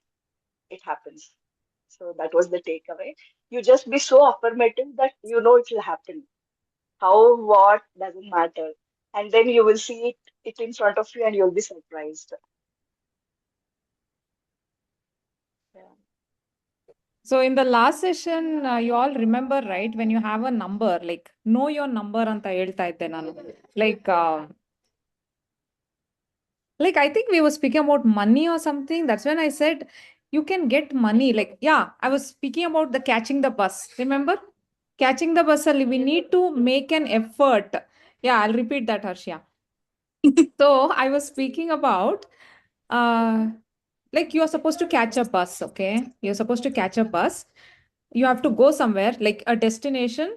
it happens. So that was the takeaway. You just be so affirmative that you know it will happen. How, what, doesn't matter. And then you will see it in front of you and you'll be surprised. Yeah. so in the last session, you all remember, right? When you have a number, like know your number ಅಂತ ಹೇಳ್ತಾ ಇದ್ದೆ ನಾನು. Like I think we were speaking about money or something. That's when I said you can get money. Like, yeah, I was speaking about the catching the bus. Remember? Catching the bus, ಅಲ್ಲಿ we need to make an effort. Yeah, I'll repeat that, Harshia. So I was speaking about like you're supposed to catch a bus, okay? You're supposed to catch a bus. You have to go somewhere, like a destination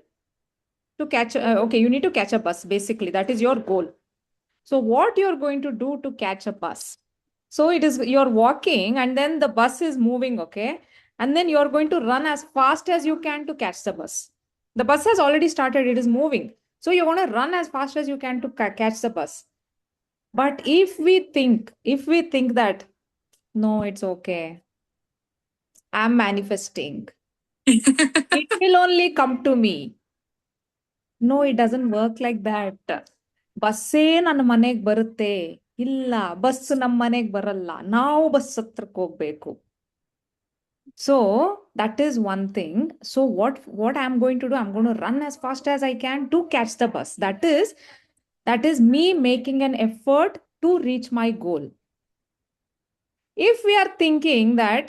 to catch. Okay, you need to catch a bus, basically. That is your goal. So, what you're going to do to catch a bus? So, it is you're walking and then the bus is moving, okay? And then you're going to run as fast as you can to catch the bus. The bus has already started, it is moving. So, you're going to run as fast as you can to catch the bus. But if we think that, no, it's okay, I'm manifesting, it will only come to me. No, it doesn't work like that. ಬಸ್ಸೇ ನನ್ನ ಮನೆಗೆ ಬರುತ್ತೆ. ಇಲ್ಲ, bus ನಮ್ಮ ಮನೆಗೆ ಬರಲ್ಲ. ನಾವು bus ಹತ್ರಕ್ಕೆ ಹೋಗ್ಬೇಕು. So that is one thing. So what I'm going to do, I'm going to run as fast as I can to catch the bus. That is me making an effort to reach my goal. If we are thinking that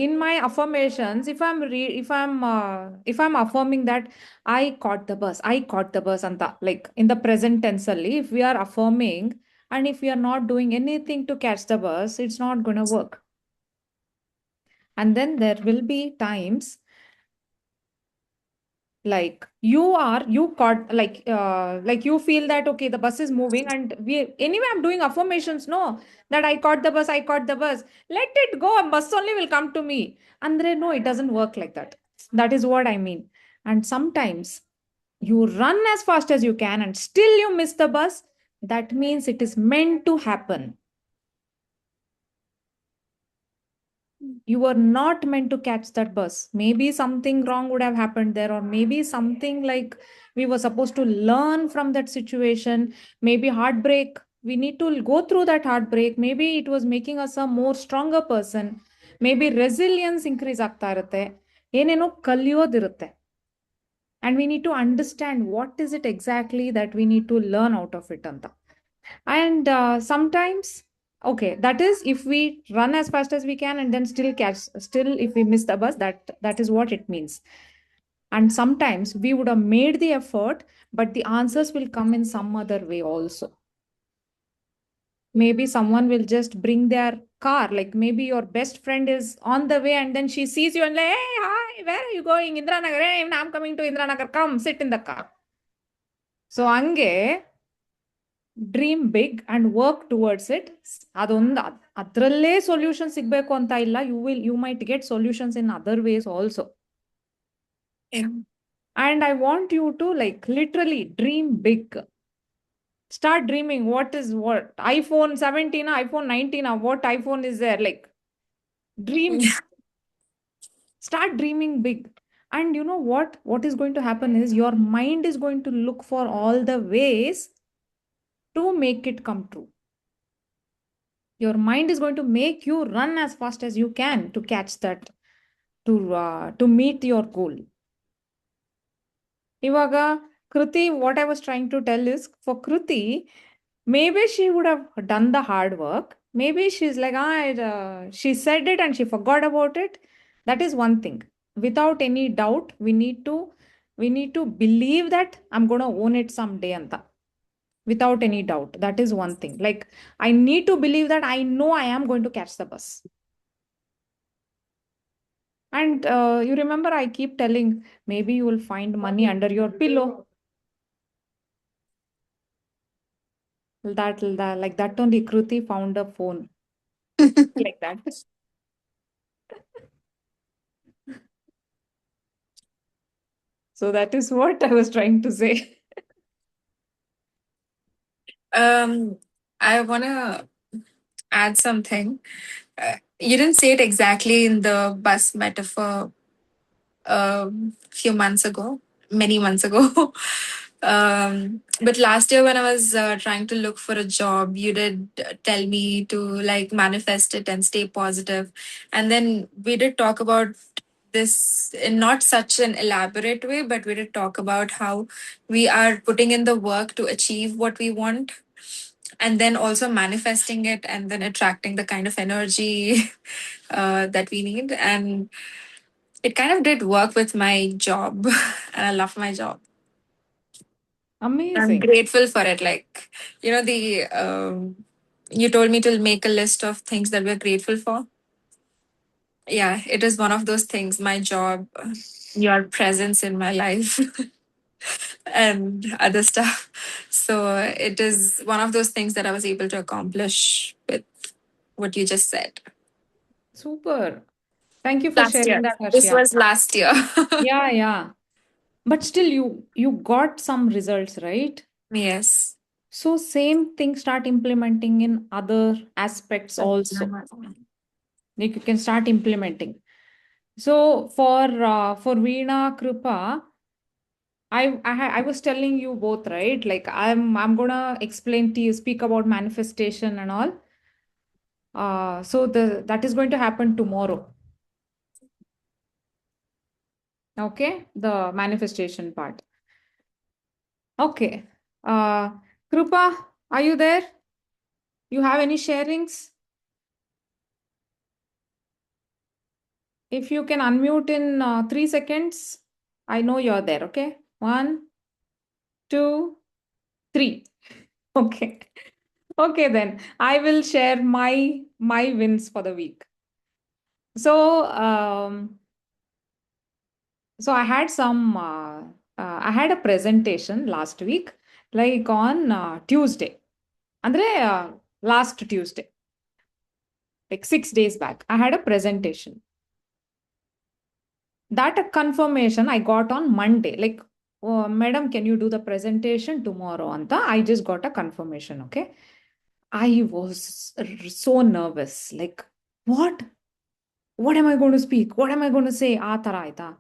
in my affirmations, if I'm affirming that I caught the bus anta, like in the present tense alli, if we are affirming and if we are not doing anything to catch the bus, it's not going to work. And then there will be times like you caught, like you feel that okay, the bus is moving and anyway I'm doing affirmations, no, that I caught the bus, let it go, a bus only will come to me. Andre, no, it doesn't work like that. That is what I mean. And sometimes you run as fast as you can and still you miss the bus. That means it is meant to happen. You were not meant to catch that bus. Maybe something wrong would have happened there, or maybe something like we were supposed to learn from that situation. Maybe heartbreak. We need to go through that heartbreak. Maybe it was making us a more stronger person. Maybe resilience increase ಆಗ್ತಾ ಇರುತ್ತೆ. ಏನೇನೋ ಕಲಿಯೋದಿರುತ್ತೆ. And we need to understand what is it exactly that we need to learn out of it anta. And sometimes, okay, that is if we run as fast as we can and then still if we miss the bus, that is what it means. And sometimes we would have made the effort, but the answers will come in some other way also. maybe someone will just bring their car, like maybe your best friend is on the way and then she sees you and like, hey, hi, where are you going? Indranagar. Hey, I'm coming to Indranagar. Come, sit in the car. So ಹಂಗೆ dream big and work towards it. ಅದೊಂದು ಅದರಲ್ಲೇ solution ಸಿಗ್ಬೇಕು ಅಂತ ಇಲ್ಲ. You might get solutions in other ways also. Yeah. And I want you to like literally dream big. Start dreaming. What iPhone 17, iPhone 19, what iPhone is there? Like, dream. Start dreaming big. And you know what is going to happen is your mind is going to look for all the ways to make it come true. Your mind is going to make you run as fast as you can to catch that, to meet your goal. Ivaga, Kruti, what I was trying to tell is, for Kruti, maybe she would have done the hard work. Maybe she's like, she said it and she forgot about it. That is one thing. Without any doubt, we need to believe that I'm going to own it someday. Anta. Without any doubt. That is one thing. Like, I need to believe that I know I am going to catch the bus. And you remember, I keep telling, maybe you will find money under your pillow. Like that only Kruti found a phone. Like that. So that is what I was trying to say. I want to add something. You didn't say it exactly in the bus metaphor few months ago, many months ago. But last year when I was trying to look for a job, you did tell me to like manifest it and stay positive. And then we did talk about this in not such an elaborate way, but we did talk about how we are putting in the work to achieve what we want and then also manifesting it and then attracting the kind of energy that we need. And it kind of did work with my job and I love my job. I'm Amazing. grateful for it. Like, you told me to make a list of things that we're grateful for. Yeah, it is one of those things, my job, your presence in my life, and other stuff. So it is one of those things that I was able to accomplish with what you just said. Super. Thank you for Last year. sharing that, This Harshya. was last year. Yeah. But still, you got some results, right? Yes. So same thing, start implementing in other aspects also. Like, you can start implementing. So for Veena, Krupa, I was telling you both, right? Like, I'm gonna explain to you, speak about manifestation and all. So that is going to happen tomorrow. Okay, the manifestation part. Okay. Krupa, are you there? You have any sharings? If you can unmute in 3 seconds, I know you're there. Okay. 1, 2, 3. Okay. Okay, then I will share my wins for the week. So I had I had a presentation last week, like on Tuesday. Andre, last Tuesday, like 6 days back, I had a presentation. That a confirmation I got on Monday. Like, oh, madam, can you do the presentation tomorrow? Anta, I just got a confirmation. Okay. I was so nervous. Like, what? What am I going to speak? What am I going to say? Tara aita.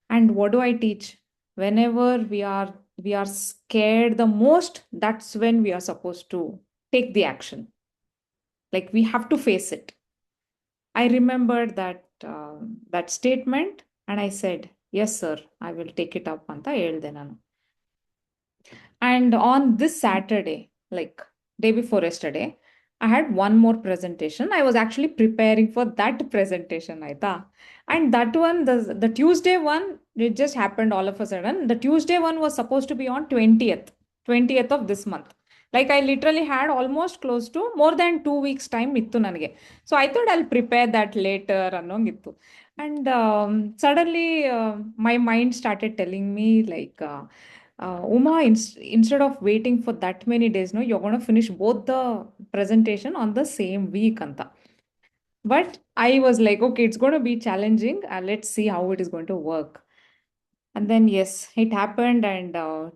And what do I teach? Whenever we are scared the most, that's when we are supposed to take the action. Like, we have to face it. I remembered that statement and I said, yes, sir, I will take it up anta ಹೇಳ್ದೆ ನಾನು. And on this Saturday, like day before yesterday, I had one more presentation. I was actually preparing for that presentation, aita. And that one, the Tuesday one, it just happened all of a sudden. The Tuesday one was supposed to be on 20th of this month. Like I literally had almost close to more than 2 weeks time ಇತ್ತು ನನಗೆ. So I thought I'll prepare that later ಅನ್ನೋಂಗಿತ್ತು. And suddenly my mind started telling me like, Uma, instead of waiting for that many days, no, you're going to finish both the presentation on the same week ಅಂತ. But I was like, okay, it's going to be challenging. Let's see how it is going to work. And then, yes, it happened. And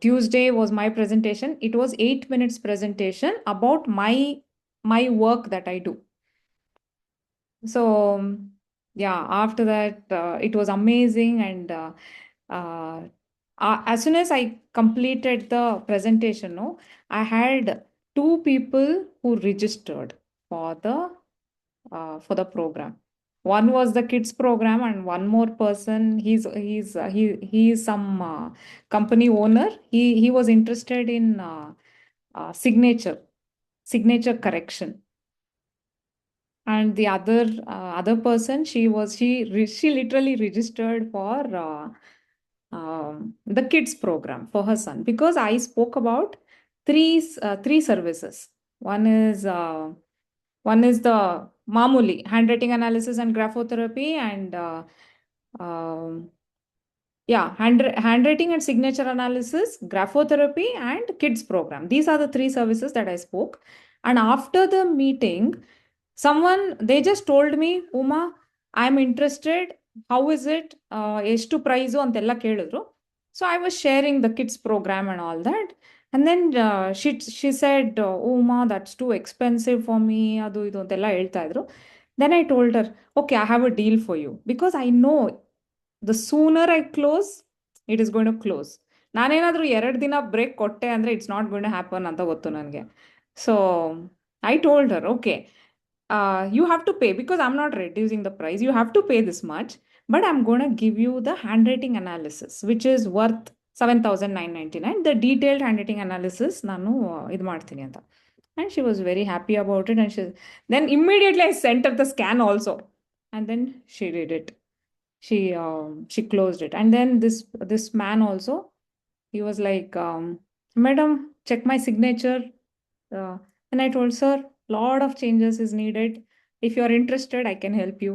Tuesday was my presentation. It was 8 minutes presentation about my work that I do. So, yeah, after that, it was amazing. And as soon as I completed the presentation, no, I had 2 people who registered for the program. One was the kids program, and one more person. He is some company owner. He was interested in signature correction. And the other person, she literally registered for the kids program for her son, because I spoke about three services. One is the Mamuli handwriting analysis and graphotherapy, and handwriting and signature analysis, graphotherapy, and kids program. These are the 3 services that I spoke. And after the meeting, they just told me, Uma, I'm interested. How is it? Eshtu price antellla kelidru. So I was sharing the kids program and all that. And then she said, Uma, that's too expensive for me. Adu idu antella ಹೇಳ್ತಾ ಇದ್ರು. Then I told her, okay, I have a deal for you, because I know the sooner I close, it is going to close. ನಾನೇನಾದರೂ 2 ದಿನ break ಕೊಟ್ಟೆ ಅಂದರೆ it's not going to happen ಅಂತ ಗೊತ್ತು ನನಗೆ. So I told her, okay, you have to pay, because I'm not reducing the price. You have to pay this much, but I'm going to give you the handwriting analysis, which is worth 7,999. The detailed handwriting analysis ನಾನು ಇದು ಮಾಡ್ತೀನಿ ಅಂತ. And she was very happy about it. And then immediately I sent her the scan also. And then she did it. She closed it. And then this man also, he was like, Madam, check my signature. And I told, sir, lot of changes is needed. If you are interested, I can help you.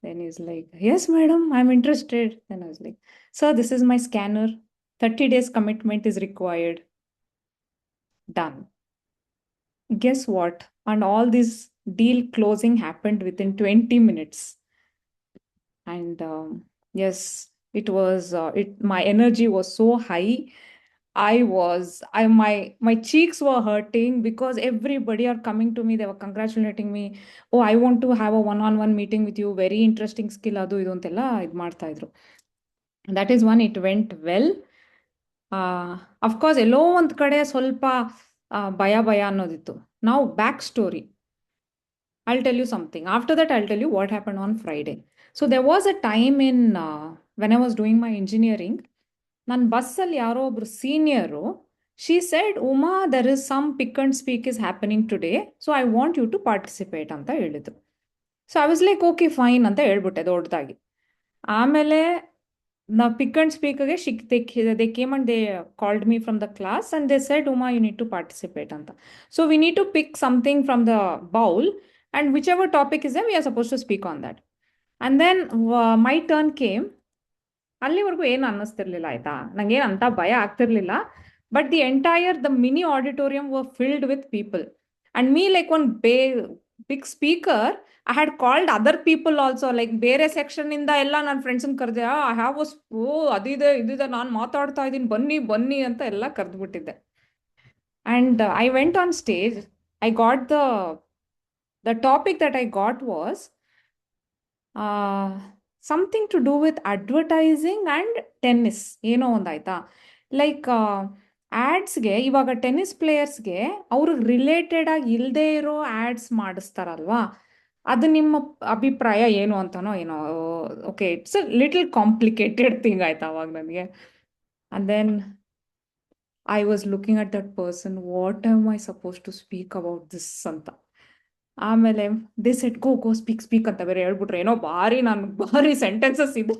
Then he's like, yes, madam, I'm interested. Then I was like, sir, this is my scanner. 30 days commitment is required. Done. Guess what? And all this deal closing happened within 20 minutes. And yes, it was, my energy was so high. My cheeks were hurting, because everybody are coming to me. They were congratulating me. Oh, I want to have a one-on-one meeting with you. Very interesting skill. Adu idu antella idu ಮಾಡ್ತಾ ಇದ್ರು. That is one, it went well. Of course, ಎಲ್ಲೋ ಒಂದ್ ಕಡೆ ಸ್ವಲ್ಪ ಭಯ ಅನ್ನೋದಿತ್ತು. Now, back story. I'll tell you something. After that, I'll tell you what happened on Friday. So there was a time when I was doing my engineering, ನನ್ನ ಬಸ್ಸಲ್ಲಿ ಯಾರೋ ಒಬ್ರು senior, she said, Uma, there is some pick and speak is happening today, so I want you to participate ಅಂತ ಹೇಳಿದ್ರು. So I was like, okay fine ಅಂತ ಹೇಳ್ಬಿಟ್ಟೆ ದೊಡ್ಡದಾಗಿ. ಆಮೇಲೆ ನಾವು ಪಿಕ್ ಅಂಡ್ ಸ್ಪೀಕ್ಗೆ they came and they called me from the class and they said, Uma, you need to participate ಅಂತ. So we need to pick something from the bowl, and whichever topic is we are suppose to speak on that. And then my turn came. ಅಲ್ಲಿವರೆಗೂ ಏನು ಅನ್ನಿಸ್ತಿರ್ಲಿಲ್ಲ, ಆಯ್ತಾ, ನಂಗೇನು ಅಂತ ಭಯ ಆಗ್ತಿರ್ಲಿಲ್ಲ. But the mini auditorium were filled with people, and me like one big speaker, I had called other people also, like ಬೇರೆ section ಇಂದ ಎಲ್ಲ ನನ್ನ ಫ್ರೆಂಡ್ಸನ್ನ ಕರೆದೆ. ಐ ಹ್ಯಾವ್ ಅದಿದೆ ಇದಿದೆ, ನಾನು ಮಾತಾಡ್ತಾ ಇದ್ದೀನಿ, ಬನ್ನಿ ಅಂತ ಎಲ್ಲ ಕರೆದ್ಬಿಟ್ಟಿದ್ದೆ. And I went on stage. I got the topic that I got was something to do with advertising and tennis, ಏನೋ ಒಂದಾಯ್ತಾ. ಲೈಕ್ ಆ್ಯಡ್ಸ್ಗೆ, ಇವಾಗ ಟೆನ್ನಿಸ್ ಪ್ಲೇಯರ್ಸ್ಗೆ ಅವ್ರಿಗೆ ರಿಲೇಟೆಡ್ ಆಗಿ ಇಲ್ಲದೆ ಇರೋ ಆ್ಯಡ್ಸ್ ಮಾಡಿಸ್ತಾರಲ್ವಾ, ಅದು ನಿಮ್ಮ ಅಭಿಪ್ರಾಯ ಏನು ಅಂತನೋ ಏನೋ. Okay, it's a little complicated thing ಆಯ್ತಾ ಅವಾಗ ನನಗೆ. And then I was looking at that person, what am I suppose to speak about this ಅಂತ. ಆಮೇಲೆ ದೇ ಸೆಟ್, ಗೋ ಸ್ಪೀಕ್ ಅಂತ ಬೇರೆ ಹೇಳ್ಬಿಟ್ರೆ, ಏನೋ ಭಾರಿ ಸೆಂಟೆನ್ಸಸ್ ಇದೆ,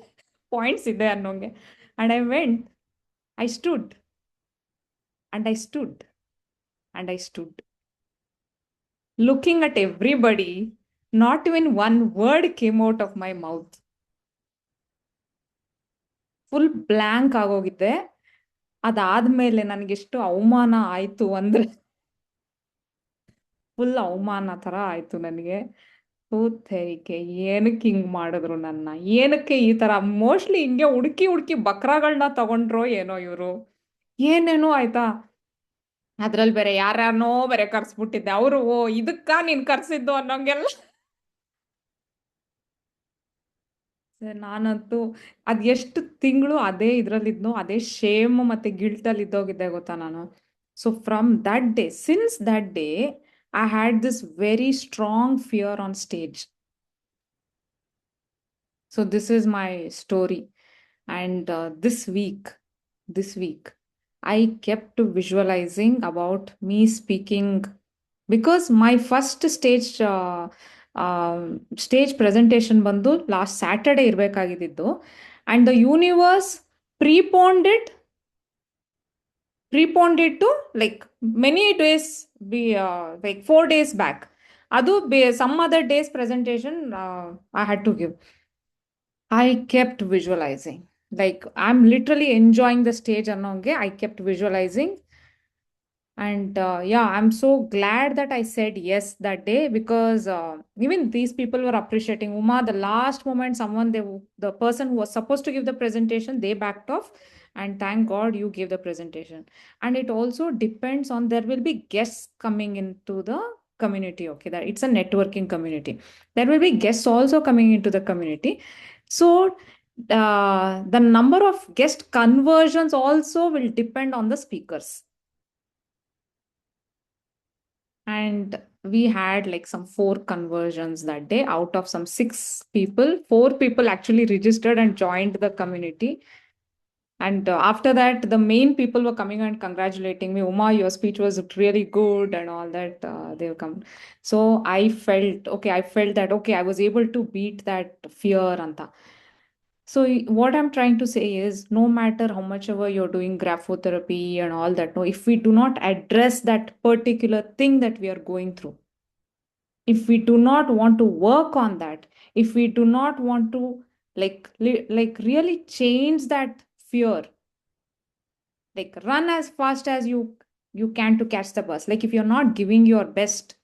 ಪಾಯಿಂಟ್ಸ್ ಇದೆ ಅನ್ನೋಂಗೆ. And I went, I stood and I stood looking at everybody. Not even one word came out of my mouth. Full blank ಆಗೋಗಿದ್ದೆ. ಅದಾದ್ಮೇಲೆ ನನಗೆಷ್ಟು ಅವಮಾನ ಆಯ್ತು ಅಂದ್ರೆ ಫುಲ್ ಅವಮಾನ ಥರ ಆಯ್ತು ನನಗೆ. ತೆರಿಗೆ ಏನಕ್ಕೆ ಹಿಂಗ್ ಮಾಡಿದ್ರು ನನ್ನ, ಏನಕ್ಕೆ ಈ ತರ ಮೋಸ್ಟ್ಲಿ ಹಿಂಗೆ ಹುಡುಕಿ ಹುಡುಕಿ ಬಕ್ರಾಗಳನ್ನ ತಗೊಂಡ್ರೋ ಏನೋ ಇವರು, ಏನೇನೋ ಆಯ್ತಾ. ಅದ್ರಲ್ಲಿ ಬೇರೆ ಯಾರ್ಯಾರನೋ ಬೇರೆ ಕರ್ಸ್ಬಿಟ್ಟಿದ್ದೆ. ಅವರು ಓ ಇದಕ್ಕ ನೀನ್ ಕರ್ಸಿದ್ದು ಅನ್ನೋಂಗೆಲ್ಲ. ನಾನಂತೂ ಅದ್ ಎಷ್ಟು ತಿಂಗಳು ಅದೇ ಇದ್ರಲ್ಲಿದ್ನೋ, ಅದೇ ಶೇಮ್ ಮತ್ತೆ ಗಿಲ್ಟಲ್ಲಿ ಇದ್ದೋಗಿದ್ದೆ ಗೊತ್ತಾ ನಾನು. So from that day, since that day, I had this very strong fear on stage. So this is my story. And this week, I kept visualizing about me speaking, because my first stage presentation ಬಂದು last Saturday ಇರಬೇಕಾಗಿದ್ದು, and the universe preponed it to like many days, like 4 days back. Adu some other days presentation I had to give. I kept visualizing, like I'm literally enjoying the stage annonge. I kept visualizing. And yeah, I'm so glad that I said yes that day, because even these people were appreciating. Uma, the last moment, the person who was supposed to give the presentation, they backed off. And thank God you gave the presentation. And it also depends on, there will be guests coming into the community. Okay, that it's a networking community. There will be guests also coming into the community. So the number of guest conversions also will depend on the speakers. And we had like some 4 conversions that day. Out of some 6 people, 4 people actually registered and joined the community. And after that, the main people were coming and congratulating me. Uma, your speech was really good and all that. They were come. So I felt that, okay, I was able to beat that fear anta. So what I'm trying to say is, no matter how much ever you're doing graphotherapy and all that, no, if we do not address that particular thing that we are going through, if we do not want to work on that, if we do not want to like really change that fear, like run as fast as you can to catch the bus. Like if you're not giving your best,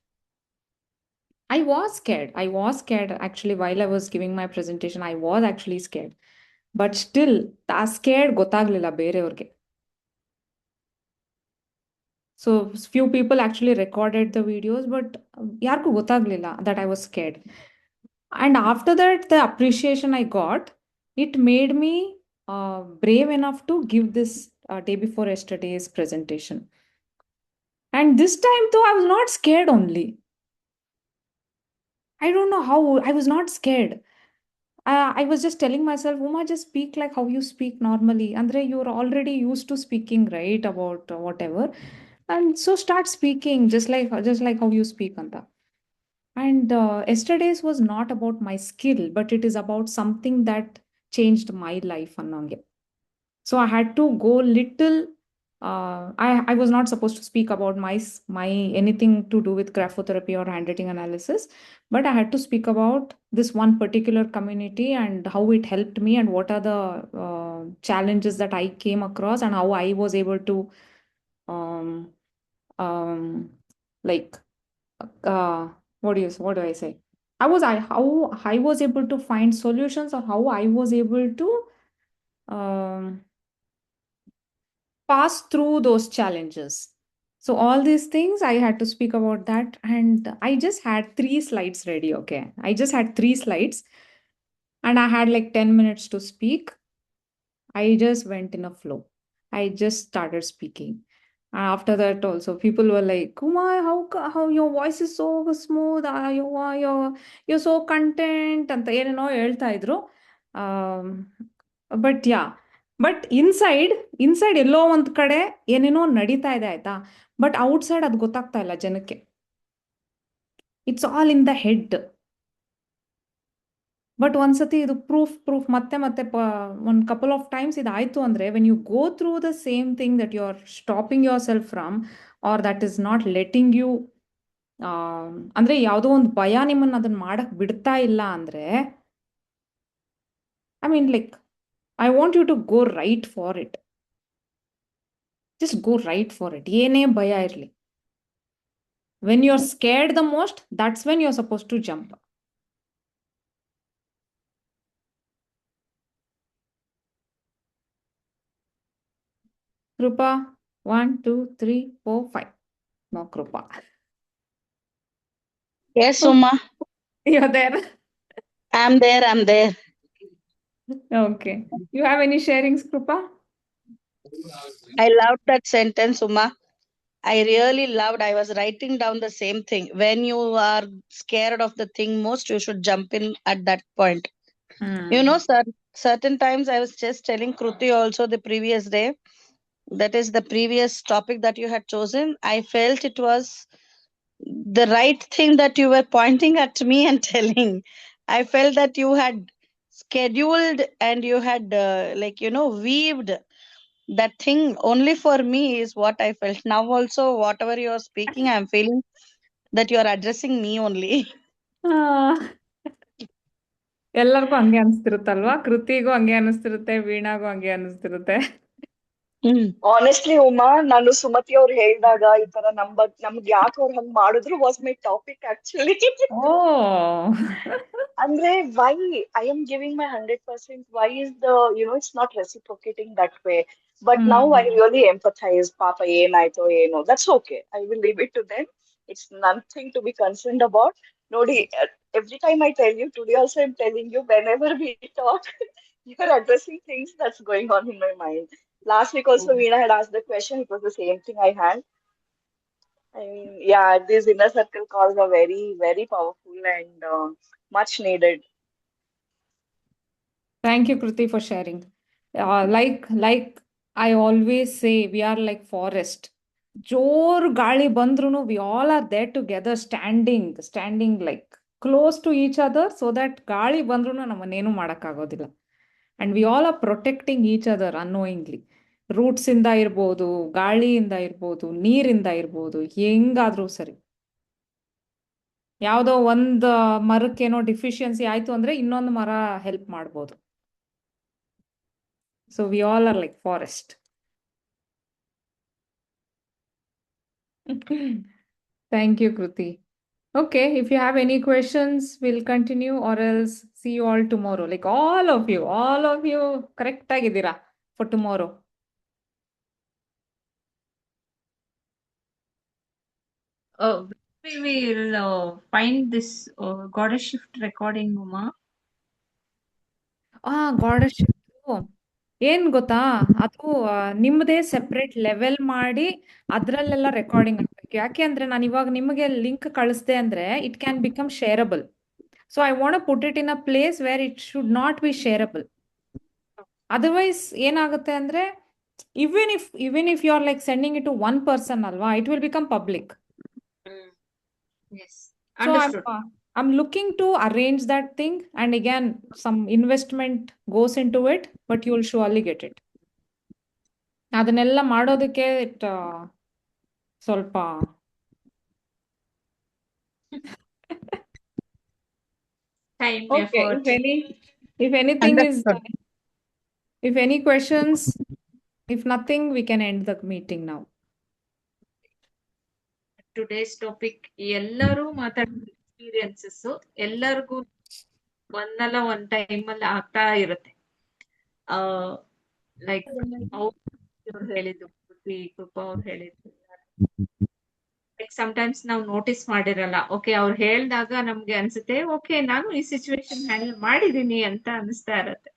I was scared actually. While I was giving my presentation, I was actually scared. But still, ಆ scared ಗೊತ್ತಾಗ್ಲಿಲ್ಲ ಬೇರೆಯವ್ರಿಗೆ. So few people actually recorded the videos, but ಯಾರಿಗೂ ಗೊತ್ತಾಗ್ಲಿಲ್ಲ that I was scared. And after that, the appreciation I got, it made me brave enough to give this day before yesterday's presentation. And this time though, I was not scared only. I don't know how, I was not scared. I was just telling myself, Uma, just speak like how you speak normally. Andre, you're already used to speaking, right? About whatever. And so start speaking just like how you speak, Anta. And yesterday's was not about my skill, but it is about something that changed my life, Annange. So I had to go little. I was not supposed to speak about my anything to do with graphotherapy or handwriting analysis, but I had to speak about this one particular community and how it helped me, and what are the challenges that I came across, and how I was able to um, like what do I say? How I was able to find solutions, or how I was able to pass through those challenges. So all these things, I had to speak about that. And I just had 3 slides ready. Okay, I just had 3 slides, and I had like 10 minutes to speak. I just went in a flow. I just started speaking. After that also, people were like, Kuma, how your voice is so smooth, you're so content ಅಂತ ಏನೇನೋ ಹೇಳ್ತಾ ಇದ್ರು. But yeah, but inside ಎಲ್ಲೋ ಒಂದ್ ಕಡೆ ಏನೇನೋ ನಡೀತಾ ಇದೆ, ಆಯ್ತಾ. ಬಟ್ ಔಟ್ಸೈಡ್ ಅದು ಗೊತ್ತಾಗ್ತಾ ಇಲ್ಲ ಜನಕ್ಕೆ. It's all in the head. But ಒಂದ್ಸತಿ ಇದು ಪ್ರೂಫ್ ಮತ್ತೆ ಮತ್ತೆ ಒಂದು ಕಪಲ್ ಆಫ್ ಟೈಮ್ಸ್ ಇದಾಯ್ತು ಅಂದರೆ when you go through the same thing that you are stopping yourself from or that is not letting you ಅಂದರೆ ಯಾವುದೋ ಒಂದು ಭಯ ನಿಮ್ಮನ್ನು ಅದನ್ನು ಮಾಡಕ್ಕೆ ಬಿಡ್ತಾ ಇಲ್ಲ ಅಂದರೆ I mean like I want you to go right for it. Just go right for it. ಏನೇ ಭಯ ಇರಲಿ, when you are scared the most, that's when you are suppose to jump. Krupa, 1, 2, 3, 4, 5. No, Krupa. Yes, Oh, Uma, you're there. I'm there, I'm there. Okay. You have any sharings, Krupa? I loved that sentence, Uma. I really loved. I was writing down the same thing. When you are scared of the thing most, you should jump in at that point. You know, certain times I was just telling Kruti also the previous day, that is the previous topic that you had chosen. I felt it was the right thing that you were pointing at me and telling. I felt that you had scheduled and you had weaved that thing only for me is what I felt. Now also, whatever you are speaking, I'm feeling that you are addressing me only. ಎಲ್ಲರಿಗೂ ಹಂಗೆ ಅನಿಸ್ತಿರುತ್ತಲ್ವಾ? ಕೃತಿಗೂ ಹಂಗೆ ಅನಿಸ್ತಿರುತ್ತೆ, ವೀಣಾಗೂ ಹಂಗೆ ಅನಿಸ್ತಿರುತ್ತೆ. Honestly Uma, ನಾನು ಸುಮತಿ ಅವ್ರು ಹೇಳಿದಾಗ ಈ ತರ ನಮ್ಗೆ ಯಾಕೆ ಅವ್ರು ಹಂಗ್ ಮಾಡಿದ್ರು was my topic actually. Oh, ಅಂದ್ರೆ why I am giving my 100%, why is the it's not reciprocating that way. But now I really empathise. ಪಾಪ ಏನಾಯ್ತೋ ಏನೋ, that's okay, I will leave it to them. It's nothing to be concerned about. ನೋಡಿ, every time I tell you, today also I'm telling you, whenever we talk, you're addressing things that's going on in my mind. Last week also, Veena had asked the question. It was the same thing I had. I mean, yeah, these inner circle calls are very, very powerful and much needed. Thank you, Kruti, for sharing. Like I always say, we are like forest. ಜೋರು ಗಾಳಿ ಬಂದ್ರೂ we all are there together, standing like close to each other, so that ಗಾಳಿ ಬಂದ್ರೂ ನಮ್ಮನ್ನೇನು ಮಾಡೋಕ್ಕಾಗೋದಿಲ್ಲ. And we all are protecting each other annoyingly. ರೂಟ್ಸಿಂದ ಇರ್ಬೋದು, ಗಾಳಿಯಿಂದ ಇರ್ಬೋದು, ನೀರಿಂದ ಇರ್ಬೋದು, ಹೆಂಗಾದ್ರೂ ಸರಿ. ಯಾವುದೋ ಒಂದು ಮರಕ್ಕೇನೋ ಡಿಫಿಷಿಯನ್ಸಿ ಆಯಿತು ಅಂದರೆ ಇನ್ನೊಂದು ಮರ ಹೆಲ್ಪ್ ಮಾಡ್ಬೋದು. So we all are like forest. Thank you, Kruti. Okay, if you have any questions, we'll continue or else see you all tomorrow. Like all of you correct ಆಗಿದ್ದೀರಾ for tomorrow. We will find this Goddess Shift recording, Uma. Goddess Shift ಏನ್ ಗೊತ್ತಾ, ಅದು ನಿಮ್ಮದೇ separate level ಮಾಡಿ ಅದರಲ್ಲೆಲ್ಲ recording ಆಗ್ಬೇಕು. ಯಾಕೆ ಅಂದ್ರೆ ನಾನು ಇವಾಗ ನಿಮಗೆ ಲಿಂಕ್ ಕಳಿಸ್ದೆ ಅಂದ್ರೆ it can become shareable. So I want put it in a place where it should not be shareable. Otherwise ಏನಾಗುತ್ತೆ ಅಂದ್ರೆ even if you are like sending it to one person alwa, it will become public. Yes, So understood. I'm looking to arrange that thing, and again some investment goes into it, but you will surely get it. ಅದನ್ನೆಲ್ಲ ಮಾಡೋದಕ್ಕೆ ಸ್ವಲ್ಪ Time, okay, effort. if anything is Understood. if any questions, if nothing, we can end the meeting now. Today's topic, ಎಲ್ಲರೂ ಮಾತಾಡೋ experiences ಎಲ್ಲರಿಗೂ ಒಂದಲ್ಲ ಒಂದ್ time ಅಲ್ಲಿ ಆಗ್ತಾ ಇರುತ್ತೆ. ಲೈಕ್ ಅವ್ರು ಹೇಳಿದ್ದು, ಕೃಪಾ ಅವ್ರು ಹೇಳಿದ್ದು, ಲೈಕ್ ಸಮ್ಟೈಮ್ಸ್ ನಾವು ನೋಟಿಸ್ ಮಾಡಿರಲ್ಲ. ಓಕೆ, ಅವ್ರು ಹೇಳ್ದಾಗ ನಮ್ಗೆ ಅನ್ಸುತ್ತೆ ಓಕೆ ನಾನು ಈ ಸಿಚುವೇಶನ್ ಹ್ಯಾಂಡಲ್ ಮಾಡಿದೀನಿ ಅಂತ ಅನಿಸ್ತಾ ಇರತ್ತೆ.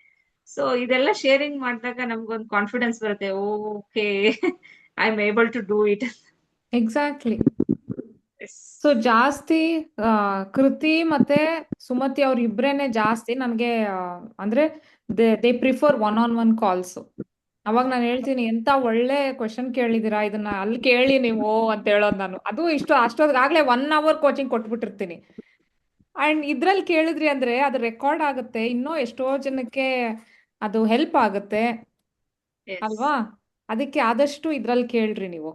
ಸೊ ಇದೆಲ್ಲ ಶೇರಿಂಗ್ ಮಾಡಿದಾಗ ನಮ್ಗೊಂದು ಕಾನ್ಫಿಡೆನ್ಸ್ ಬರುತ್ತೆ. Okay, I am able to do it. Exactly. So ಜಾಸ್ತಿ ಕೃತಿ ಮತ್ತೆ ಸುಮತಿ ಅವ್ರ ಇಬ್ರೇನೆ ಜಾಸ್ತಿ ನನಗೆ ಅಂದ್ರೆ ದೇ ಪ್ರಿಫರ್ ಒನ್ ಕಾಲ್ಸ್. ಅವಾಗ ನಾನು ಹೇಳ್ತೀನಿ, ಎಂತ ಒಳ್ಳೆ ಕ್ವಶನ್ ಕೇಳಿದೀರಾ, ಇದನ್ನ ಅಲ್ಲಿ ಕೇಳಿ ನೀವು ಅಂತ ಹೇಳೋದು ನಾನು. ಅದು ಅಷ್ಟೊತ್ತಿಗಾಗ್ಲೇ 1 hour ಕೋಚಿಂಗ್ ಕೊಟ್ಬಿಟ್ಟಿರ್ತೀನಿ. ಅಂಡ್ ಇದ್ರಲ್ಲಿ ಕೇಳಿದ್ರಿ ಅಂದ್ರೆ ಅದು ರೆಕಾರ್ಡ್ ಆಗುತ್ತೆ, ಇನ್ನೂ ಎಷ್ಟೋ ಜನಕ್ಕೆ ಅದು ಹೆಲ್ಪ್ ಆಗುತ್ತೆ Yes. ಅಲ್ವಾ? ಅದಕ್ಕೆ ಆದಷ್ಟು ಇದ್ರಲ್ಲಿ ಕೇಳ್ರಿ ನೀವು.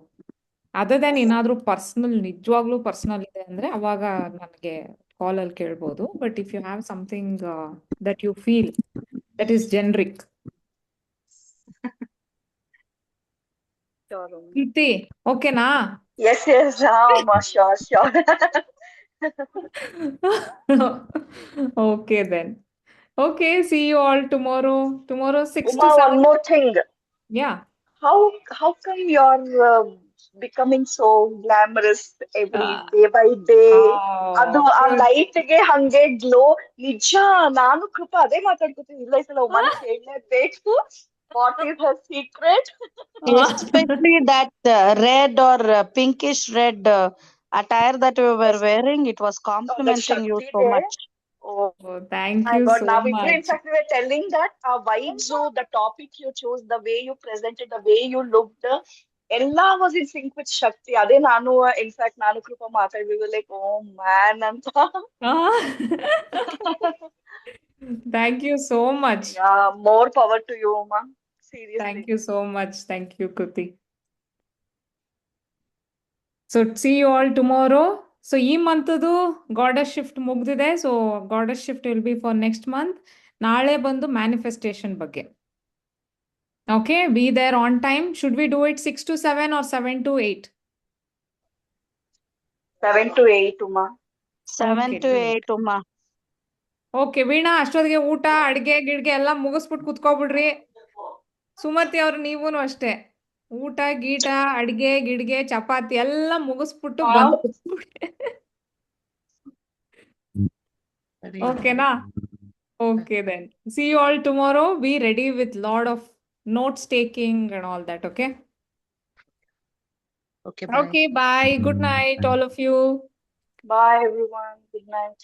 ಅದರ್ ದೆನ್ ಏನಾದ್ರೂ ಪರ್ಸನಲ್, ನಿಜವಾಗ್ಲೂ ಪರ್ಸನಲ್ ಇದೆ ಅಂದ್ರೆ ಅವಾಗ ನನಗೆ ಕಾಲಲ್ಲಿ ಕೇಳ್ಬೋದು. But if you have something that you feel that is generic. Sure, Uma. Keerthi ಓಕೆನಾ? Yes, yes, Uma, sure, sure. Okay then. Okay, see you all tomorrow. Tomorrow 6 to Uma, 7. one more thing. Yeah. How come you're becoming so glamorous every Ah. day by day? ಅದು Oh, ಆ ಲೈಟ್ಗೆ ಹಂಗೆ glow. ನಿಜ, ನಾನು ಕೃಪಾ ಅದೇ ಮಾತಾಡ್ಕೊತೀನಿ. ಇಲ್ಲ ಈ ಸಲ ಉಮಾನ ಕೇಳಲೇಬೇಕು. What is her secret? Especially that red or pinkish red attire that you were Yes. wearing, it was complementing you so ಶಕ್ತಿಗೆ. much. Oh Oh, thank my you God, so ನಾವಿಬ್ರು in much. fact we were telling that vibes, the topic you chose, the way you presented, the way you looked, ಎಲ್ಲ was in sync with Shakti. ಅದೇ ನಾನು in fact ನಾನು ಕೃಪಾ ಮಾತಾಡ್ವಿ like ಓ man ಅಂತ. Ah. Thank you so much. Yeah, more power to you, Uma. Seriously. Thank you so much. Thank you, Kruti. So see you all tomorrow. So ಈ ಮಂತದು goddess shift ಮುಗ್ದಿದೆ. So goddess shift will be for next month. ನಾಳೆ ಬಂದು manifestation ಬಗ್ಗೆ. Okay, be there on time. Should we do it 6 to 7 or 7 to 8? 7 to 8, Uma. 7 Okay, to great. 8, Uma. Okay Veena, ಅಷ್ಟೊತ್ತಿಗೆ ಊಟ ಅಡ್ಗೆ ಗಿಡ್ಗೆ ಎಲ್ಲ ಮುಗಿಸ್ಬಿಟ್ಟು ಕುತ್ಕೊಬಿಡ್ರಿ. ಸುಮತಿ ಅವ್ರು ನೀವೂನು ಅಷ್ಟೇ, ಊಟ ಗೀಟ ಅಡ್ಗೆ ಗಿಡ್ಗೆ ಚಪಾತಿ ಎಲ್ಲ ಮುಗಿಸ್ಬಿಟ್ಟು ಬಂದು ಕುತ್ಕೊಬಿಡಿ. ಸರಿ ಓಕೆನಾ? Okay then. See you all tomorrow. Be ready with lot of notes taking and all that, okay? Okay bye. Okay, bye. Good night, all of you. Bye everyone. Good night.